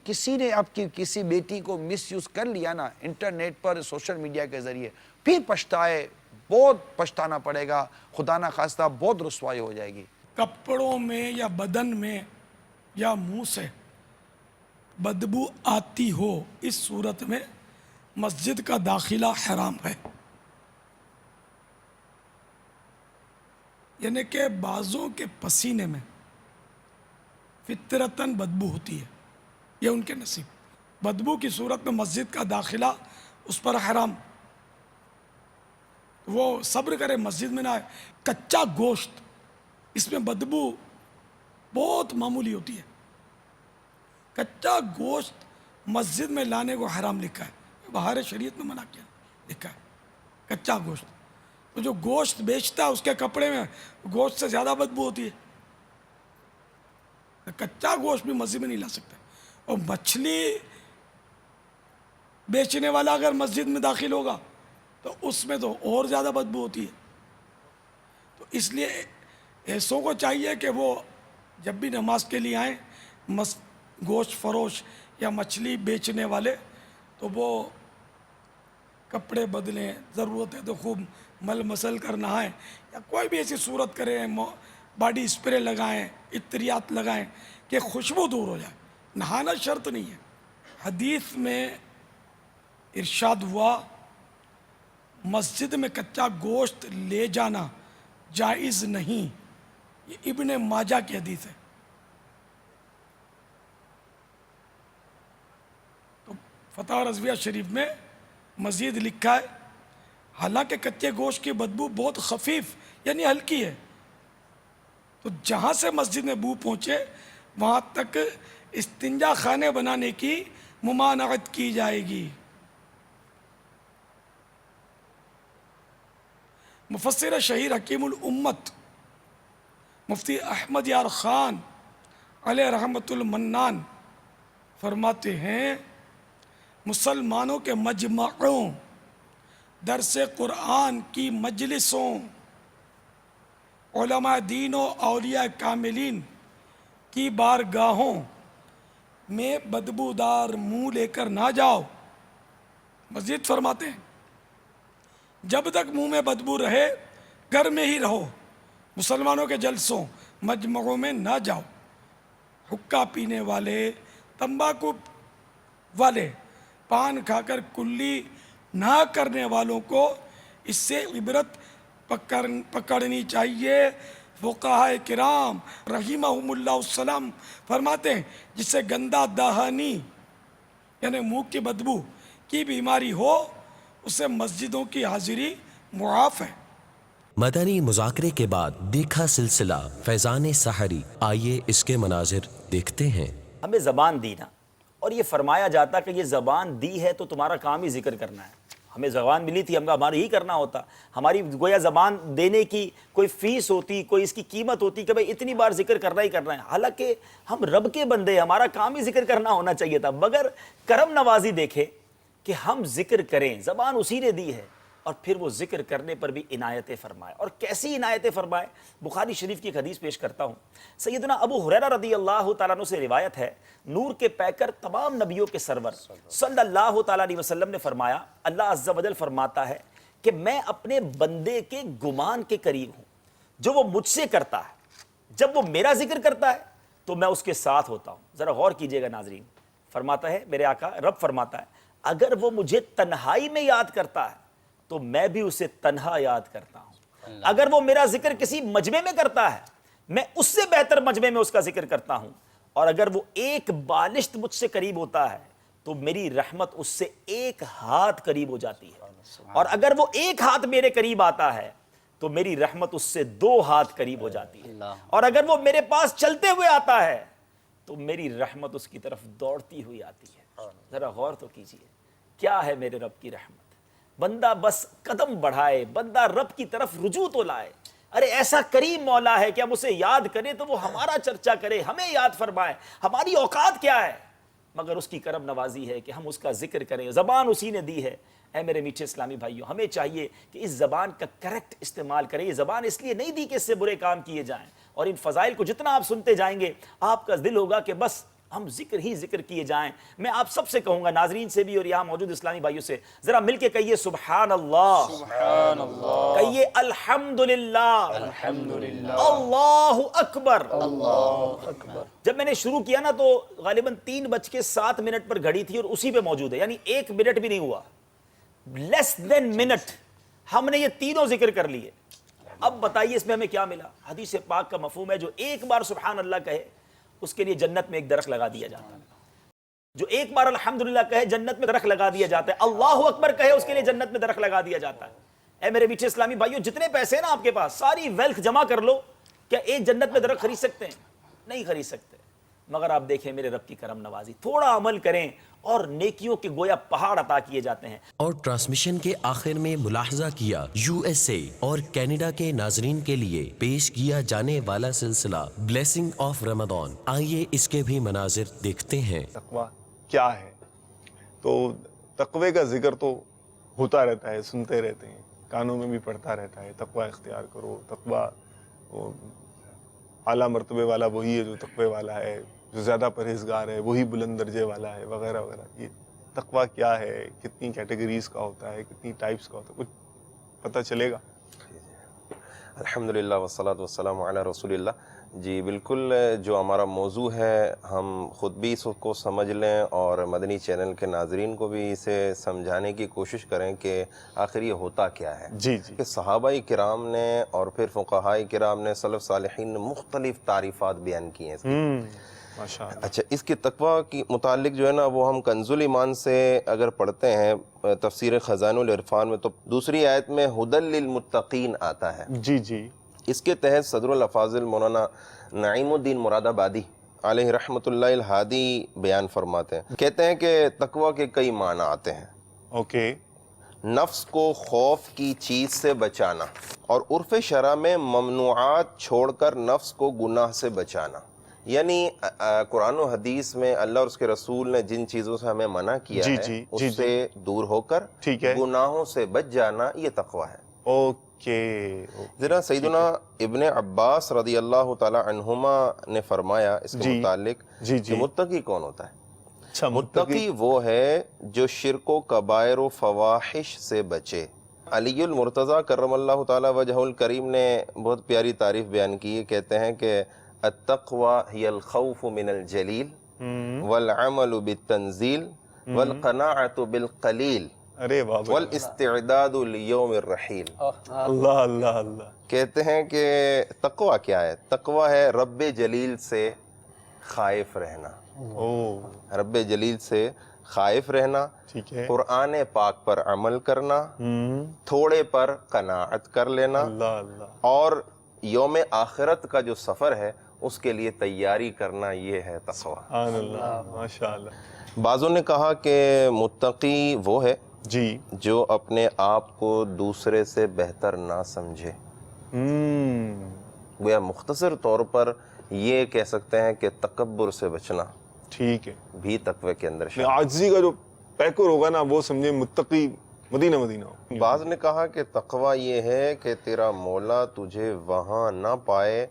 کسی نے آپ کی کسی بیٹی کو مس یوز کر لیا نا انٹرنیٹ پر، سوشل میڈیا کے ذریعے، پھر پچھتائے، بہت پچھتانا پڑے گا. خدا نہ خواستہ بہت رسوائی ہو جائے گی. کپڑوں میں یا بدن میں یا منہ سے بدبو آتی ہو، اس صورت میں مسجد کا داخلہ حرام ہے. یعنی کہ بعضوں کے پسینے میں فطرتاً بدبو ہوتی ہے، یہ ان کے نصیب. بدبو کی صورت میں مسجد کا داخلہ اس پر حرام. وہ صبر کرے، مسجد میں نہ آئے. کچا گوشت، اس میں بدبو بہت معمولی ہوتی ہے. کچا گوشت مسجد میں لانے کو حرام لکھا ہے، باہر شریعت میں منع کیا لکھا ہے کچا گوشت. تو جو گوشت بیچتا ہے اس کے کپڑے میں گوشت سے زیادہ بدبو ہوتی ہے. کچا گوشت بھی مسجد میں نہیں لا سکتے. اور مچھلی بیچنے والا اگر مسجد میں داخل ہوگا تو اس میں تو اور زیادہ بدبو ہوتی ہے. تو اس لیے ایسوں کو چاہیے کہ وہ جب بھی نماز کے لیے آئیں گوشت فروش یا مچھلی بیچنے والے تو وہ کپڑے بدلیں، ضرورت ہے تو خوب مل مسل کر نہائیں یا کوئی بھی ایسی صورت کریں، باڈی اسپرے لگائیں، عطریات لگائیں کہ خوشبو دور ہو جائے. نہانا شرط نہیں ہے. حدیث میں ارشاد ہوا مسجد میں کچا گوشت لے جانا جائز نہیں. یہ ابن ماجہ کی حدیث ہے. تو فتح رضویہ شریف میں مزید لکھا ہے حالانکہ کچے گوشت کی بدبو بہت خفیف یعنی ہلکی ہے، تو جہاں سے مسجد میں بو پہنچے وہاں تک استنجا خانے بنانے کی ممانعت کی جائے گی. مفسر شہیر حکیم الامت مفتی احمد یار خان علیہ رحمت المنان فرماتے ہیں مسلمانوں کے مجمعوں، درس قرآن کی مجلسوں، علماء دین و اولیاء کاملین کی بارگاہوں میں بدبودار منہ لے کر نہ جاؤ. مزید فرماتے ہیں جب تک منہ میں بدبو رہے گھر میں ہی رہو. مسلمانوں کے جلسوں مجمعوں میں نہ جاؤ. حقہ پینے والے، تمباکو والے، پان کھا کر کلی نہ کرنے والوں کو اس سے عبرت پکڑنی چاہیے. فقہاء کرام رحمہم اللہ السلام فرماتے ہیں جس سے گندا دہانی یعنی منہ کی بدبو کی بیماری ہو اسے مسجدوں کی حاضری معاف ہے. مدنی مذاکرے کے بعد دیکھا سلسلہ فیضان سحری. آئیے اس کے مناظر دیکھتے ہیں. ہمیں زبان دی نا، اور یہ فرمایا جاتا کہ یہ زبان دی ہے تو تمہارا کام ہی ذکر کرنا ہے. ہمیں زبان ملی تھی، ہمارا ہی کرنا ہوتا. ہماری گویا زبان دینے کی کوئی فیس ہوتی، کوئی اس کی قیمت ہوتی کہ بھئی اتنی بار ذکر کرنا ہی کرنا ہے. حالانکہ ہم رب کے بندے، ہمارا کام ہی ذکر کرنا ہونا چاہیے تھا. مگر کرم نوازی دیکھے کہ ہم ذکر کریں، زبان اسی نے دی ہے اور پھر وہ ذکر کرنے پر بھی عنایتیں فرمائے. اور کیسی عنایتیں فرمائے؟ بخاری شریف کی ایک حدیث پیش کرتا ہوں. سیدنا ابو ہریرہ رضی اللہ تعالیٰ عنہ سے روایت ہے، نور کے پیکر تمام نبیوں کے سرور صلی اللہ تعالیٰ علیہ وسلم نے فرمایا، اللہ عز و جل فرماتا ہے کہ میں اپنے بندے کے گمان کے قریب ہوں جو وہ مجھ سے کرتا ہے. جب وہ میرا ذکر کرتا ہے تو میں اس کے ساتھ ہوتا ہوں. ذرا غور کیجئے گا ناظرین. فرماتا ہے میرے آقا رب فرماتا ہے اگر وہ مجھے تنہائی میں یاد کرتا ہے تو میں بھی اسے تنہا یاد کرتا ہوں. اگر وہ میرا ذکر کسی مجمع میں کرتا ہے میں اس سے بہتر مجمع میں اس کا ذکر کرتا ہوں. اور اگر وہ ایک بالشت مجھ سے قریب ہوتا ہے تو میری رحمت اس سے ایک ہاتھ قریب ہو جاتی ہے. اور اگر وہ ایک ہاتھ میرے قریب آتا ہے تو میری رحمت اس سے 2 ہاتھ قریب ہو جاتی ہے. اور اگر وہ میرے پاس چلتے ہوئے آتا ہے تو میری رحمت اس کی طرف دوڑتی ہوئی آتی ہے. ذرا غور تو کیجئے کیا ہے میرے رب کی رحمت. بندہ بس قدم بڑھائے، بندہ رب کی طرف رجوع تو لائے. ارے ایسا کریم مولا ہے کہ ہم اسے یاد کریں تو وہ ہمارا چرچا کرے، ہمیں یاد فرمائے. ہماری اوقات کیا ہے؟ مگر اس کی کرم نوازی ہے کہ ہم اس کا ذکر کریں. زبان اسی نے دی ہے. اے میرے میٹھے اسلامی بھائیوں، ہمیں چاہیے کہ اس زبان کا کریکٹ استعمال کریں. یہ زبان اس لیے نہیں دی کہ اس سے برے کام کیے جائیں. اور ان فضائل کو جتنا آپ سنتے جائیں گے آپ کا دل ہوگا کہ بس ہم ذکر ہی ذکر کیے جائیں. میں آپ سب سے کہوں گا، ناظرین سے بھی اور یہاں موجود اسلامی بھائیوں سے، ذرا مل کے کہیے سبحان اللہ، سبحان اللہ، کہیے الحمدللہ، الحمدللہ، اللہ اکبر، اللہ اکبر. جب میں نے شروع کیا نا تو غالباً 3:07 پر گھڑی تھی اور اسی پہ موجود ہے، یعنی 1 منٹ بھی نہیں ہوا، لیس دین منٹ ہم نے یہ تینوں ذکر کر لیے. اب بتائیے اس میں ہمیں کیا ملا؟ حدیث پاک کا مفہوم ہے جو ایک بار سبحان اللہ کہے اس کے لیے جنت میں ایک درخت لگا دیا جاتا ہے. جو ایک بار الحمدللہ کہے جنت میں درخت لگا دیا جاتا ہے. اللہ اکبر کہے اس کے لیے جنت میں درخت لگا دیا جاتا ہے. اے میرے میٹھے اسلامی بھائیوں، جتنے پیسے ہیں نا آپ کے پاس، ساری ویلتھ جمع کر لو، کیا ایک جنت میں درخت خرید سکتے ہیں؟ نہیں خرید سکتے. مگر آپ دیکھیں میرے رب کی کرم نوازی، تھوڑا عمل کریں اور نیکیوں کے گویا پہاڑ عطا کیے جاتے ہیں۔ اور ٹرانسمیشن کے آخر میں ملاحظہ کیا USA اور کینیڈا کے ناظرین کے لیے پیش کیا جانے والا سلسلہ بلیسنگ آف رمضان، آئیے اس کے بھی مناظر دیکھتے ہیں۔ تقوی کیا ہے؟ تو تقوی کا ذکر تو ہوتا رہتا ہے، سنتے رہتے ہیں، کانوں میں بھی پڑتا رہتا ہے، تقوی اختیار کرو، تقوی اعلیٰ مرتبے والا وہی ہے جو تقوی والا ہے، جو زیادہ پرہیزگار ہے وہی بلند درجے والا ہے، وغیرہ وغیرہ۔ یہ تقوی کیا ہے، کتنی کیٹیگریز کا ہوتا ہے، کتنی ٹائپس کا ہوتا ہے، کچھ پتہ چلے گا؟ الحمدللہ والصلاۃ والسلام علی رسول اللہ۔ جی بالکل، جو ہمارا موضوع ہے ہم خود بھی اس کو سمجھ لیں اور مدنی چینل کے ناظرین کو بھی اسے سمجھانے کی کوشش کریں کہ آخر یہ ہوتا کیا ہے۔ جی کہ صحابہ کرام نے اور پھر فقہاء کرام نے، سلف صالحین نے مختلف تعریفات بیان کی ہیں اس کی۔ اچھا، اس کے تقویٰ کی متعلق جو ہے نا وہ ہم کنز الایمان سے اگر پڑھتے ہیں تفسیر خزائن العرفان میں، تو دوسری آیت میں ہدی للمتقین آتا ہے۔ جی جی، اس کے تحت صدر الافاضل مولانا نعیم الدین مراد آبادی علیہ رحمۃ اللہ الہادی بیان فرماتے ہیں، کہتے ہیں کہ تقویٰ کے کئی معنی آتے ہیں۔ اوکے، نفس کو خوف کی چیز سے بچانا، اور عرف شرع میں ممنوعات چھوڑ کر نفس کو گناہ سے بچانا، یعنی قرآن و حدیث میں اللہ اور اس کے رسول نے جن چیزوں سے ہمیں منع کیا ہے اس سے دور ہو کر گناہوں سے بچ جانا، یہ تقویٰ ہے۔ اوکے، ذرا سیدنا ابن عباس رضی اللہ تعالی عنہما نے فرمایا اس کے متعلق کہ متقی کون ہوتا ہے؟ متقی وہ ہے جو شرک و کبائر و فواحش سے بچے۔ علی المرتضیٰ کرم اللہ تعالی وجہ الکریم نے بہت پیاری تعریف بیان کی ہے، کہتے ہیں کہ التقوی هي الخوف من الجلیل والعمل بالتنزیل والقناعة بالقلیل والاستعداد لیوم الرحیل۔ اللہ اللہ اللہ، کہتے ہیں کہ تقوی کیا ہے؟ تقوی ہے رب جلیل سے خائف رہنا، رب جلیل سے خائف رہنا، قرآن پاک پر عمل کرنا، تھوڑے پر قناعت کر لینا، اور یوم آخرت کا جو سفر ہے اس کے لیے تیاری کرنا، یہ ہے تقوی۔ سبحان اللہ، ماشاءاللہ۔ بعضوں نے کہا کہ متقی وہ ہے جو اپنے آپ کو دوسرے سے بہتر نہ سمجھے۔ گویا مختصر طور پر یہ کہہ سکتے ہیں کہ تکبر سے بچنا ٹھیک ہے بھی تقوی کے اندر شامل۔ عاجزی کا جو پیکر ہوگا نا وہ سمجھے متقی مدینہ مدینہ ہو۔ بعض نے کہا کہ تقوی یہ ہے کہ تیرا مولا تجھے وہاں نہ پائے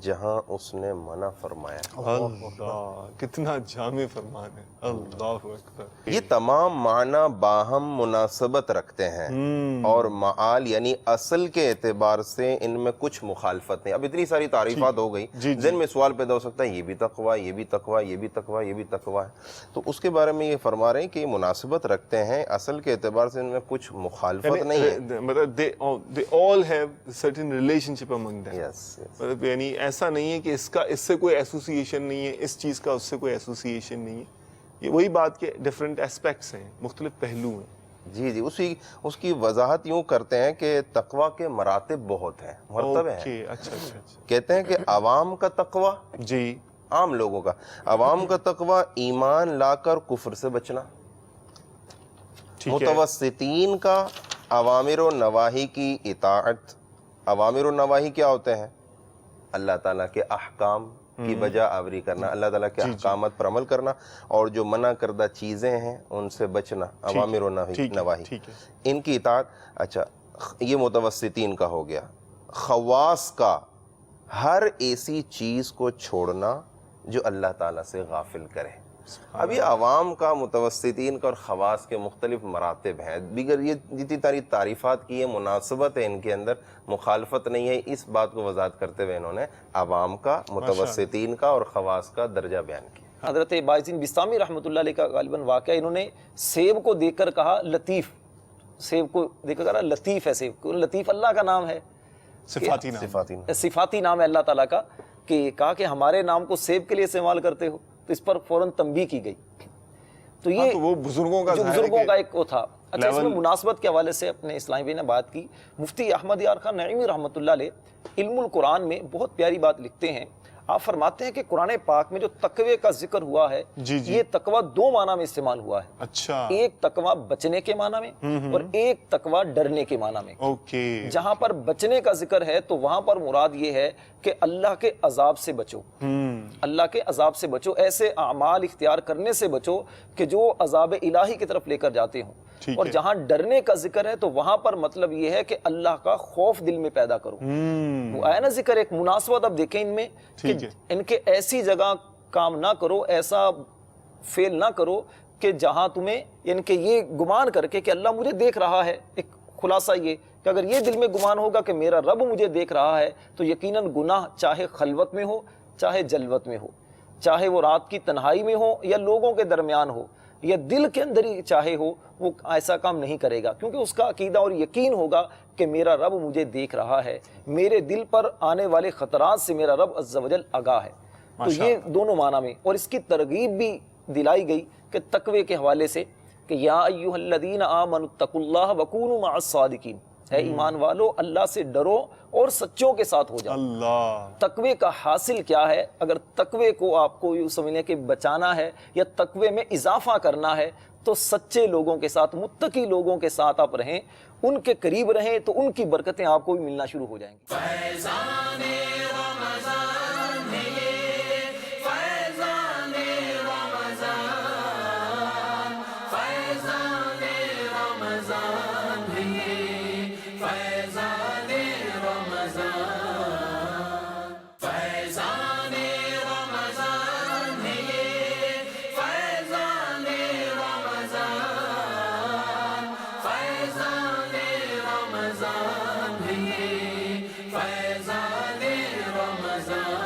جہاں اس نے منع فرمایا۔ اللہ، کتنا جامع فرمان ہے، اللہ اکبر۔ یہ تمام معنی باہم مناسبت رکھتے ہیں اور معال یعنی اصل کے اعتبار سے ان میں کچھ مخالفت نہیں۔ اب اتنی ساری تعریفات ہو گئی، ذہن میں سوال پیدا ہو سکتا ہے یہ بھی تقوی، یہ بھی تقوی، یہ بھی تقوی، یہ بھی تقوی ہے، تو اس کے بارے میں یہ فرما رہے ہیں کہ یہ مناسبت رکھتے ہیں، اصل کے اعتبار سے ان میں کچھ مخالفت نہیں ہے۔ مطلب they all have certain relationship among them، یعنی ایسا نہیں ہے کہ اس سے کوئی ایسوسیشن نہیں ہے، اس چیز کا اس سے کوئی ایسوسیشن نہیں ہے، یہ وہی بات کے ڈیفرنٹ ایسپیکٹس ہیں، مختلف پہلو ہیں۔ جی جی، اس کی وضاحت یوں کرتے ہیں کہ تقوی کے مراتب بہت ہیں، مرتبے ہیں۔ اچھا اچھا، کہتے ہیں کہ عوام کا تقوی، جی عام لوگوں کا عوام کا تقوی ایمان لا کر کفر سے بچنا۔ متوسطین کا اوامر و نواہی کی اطاعت۔ اوامر و نواہی کیا ہوتے ہیں؟ اللہ تعالیٰ کے احکام کی بجا آوری کرنا، اللہ تعالیٰ کے احکامات پر عمل کرنا، اور جو منع کردہ چیزیں ہیں ان سے بچنا، اوامر و نواہی، ان کی اطاعت۔ اچھا، یہ متوسطین کا ہو گیا۔ خواص کا ہر ایسی چیز کو چھوڑنا جو اللہ تعالیٰ سے غافل کرے۔ اب یہ عوام کا، متوسطین کا اور خواص کے مختلف مراتب ہیں، دیگر یہ جتنی ساری تعریفات کی ہے، مناسبت ہے ان کے اندر، مخالفت نہیں ہے، اس بات کو وضاحت کرتے ہوئے انہوں نے عوام کا، متوسطین کا اور خواص کا درجہ بیان کیا۔ حضرت باعث الدین بسطامی رحمۃ اللہ علیہ کا غالباً واقعہ، انہوں نے سیب کو دیکھ کر کہا لطیف، سیب کو دیکھ کر کہا لطیف ہے سیب، لطیف اللہ کا نام ہے، صفاتی نام ہے اللہ تعالیٰ کا، کہ کہا کہ ہمارے نام کو سیب کے لیے استعمال کرتے ہو، تو اس پر فوراً تنبیہ کی گئی۔ تو یہ وہ بزرگوں کا ایک وہ تھا۔ اچھا، اس میں مناسبت کے حوالے سے اپنے اسلامی بھائی نے بات کی۔ مفتی احمد یار خان نعیمی رحمۃ اللہ علیہ علم القرآن میں بہت پیاری بات لکھتے ہیں۔ آپ فرماتے ہیں کہ قرآن پاک میں جو تقوی کا ذکر ہوا ہے یہ تقوی دو معنی میں استعمال ہوا ہے. اچھا. ایک تقوی بچنے کے معنی میں اور ایک تقوی ڈرنے کے معنی میں. جہاں پر بچنے کا ذکر ہے تو وہاں پر مراد یہ ہے کہ اللہ کے عذاب سے بچو. اللہ کے عذاب سے بچو، ایسے اعمال اختیار کرنے سے بچو کہ جو عذاب الہی کی طرف لے کر جاتے ہوں. اور جہاں ڈرنے کا ذکر ہے تو وہاں پر مطلب یہ ہے کہ اللہ کا خوف دل میں پیدا کرو. وہ آیا نا ذکر، ایک مناسبت اب دیکھیں ان میں کہ ان کے ایسی جگہ کام نہ کرو، ایسا فعل نہ کرو کہ جہاں تمہیں ان کے یہ گمان کر کے کہ اللہ مجھے دیکھ رہا ہے. ایک خلاصہ یہ کہ اگر یہ دل میں گمان ہوگا کہ میرا رب مجھے دیکھ رہا ہے تو یقیناً گناہ چاہے خلوت میں ہو چاہے جلوت میں ہو، چاہے وہ رات کی تنہائی میں ہو یا لوگوں کے درمیان ہو یا دل کے اندر ہی چاہے ہو، وہ ایسا کام نہیں کرے گا کیونکہ اس کا عقیدہ اور یقین ہوگا کہ میرا رب مجھے دیکھ رہا ہے، میرے دل پر آنے والے خطرات سے میرا رب عز و جل آگاہ ہے. تو یہ دونوں معنی میں، اور اس کی ترغیب بھی دلائی گئی کہ تقوی کے حوالے سے کہ یا ایھا الذین آمنوا اتقوا اللہ وکونوا مع الصادقین، اے ایمان والو اللہ سے ڈرو اور سچوں کے ساتھ ہو جاؤ. تقوی کا حاصل کیا ہے؟ اگر تقوی کو آپ کو یوں سمجھیں کہ بچانا ہے یا تقوی میں اضافہ کرنا ہے تو سچے لوگوں کے ساتھ، متقی لوگوں کے ساتھ آپ رہیں، ان کے قریب رہیں تو ان کی برکتیں آپ کو بھی ملنا شروع ہو جائیں گی. فیضان رمضان ہے یہ، فیضان رمضان، فیضان رمضان ہے یہ، فیضان رمضان، فیضان رمضان ہے یہ، فیضان رمضان، فیضان رمضان ہے یہ، فیضان رمضان.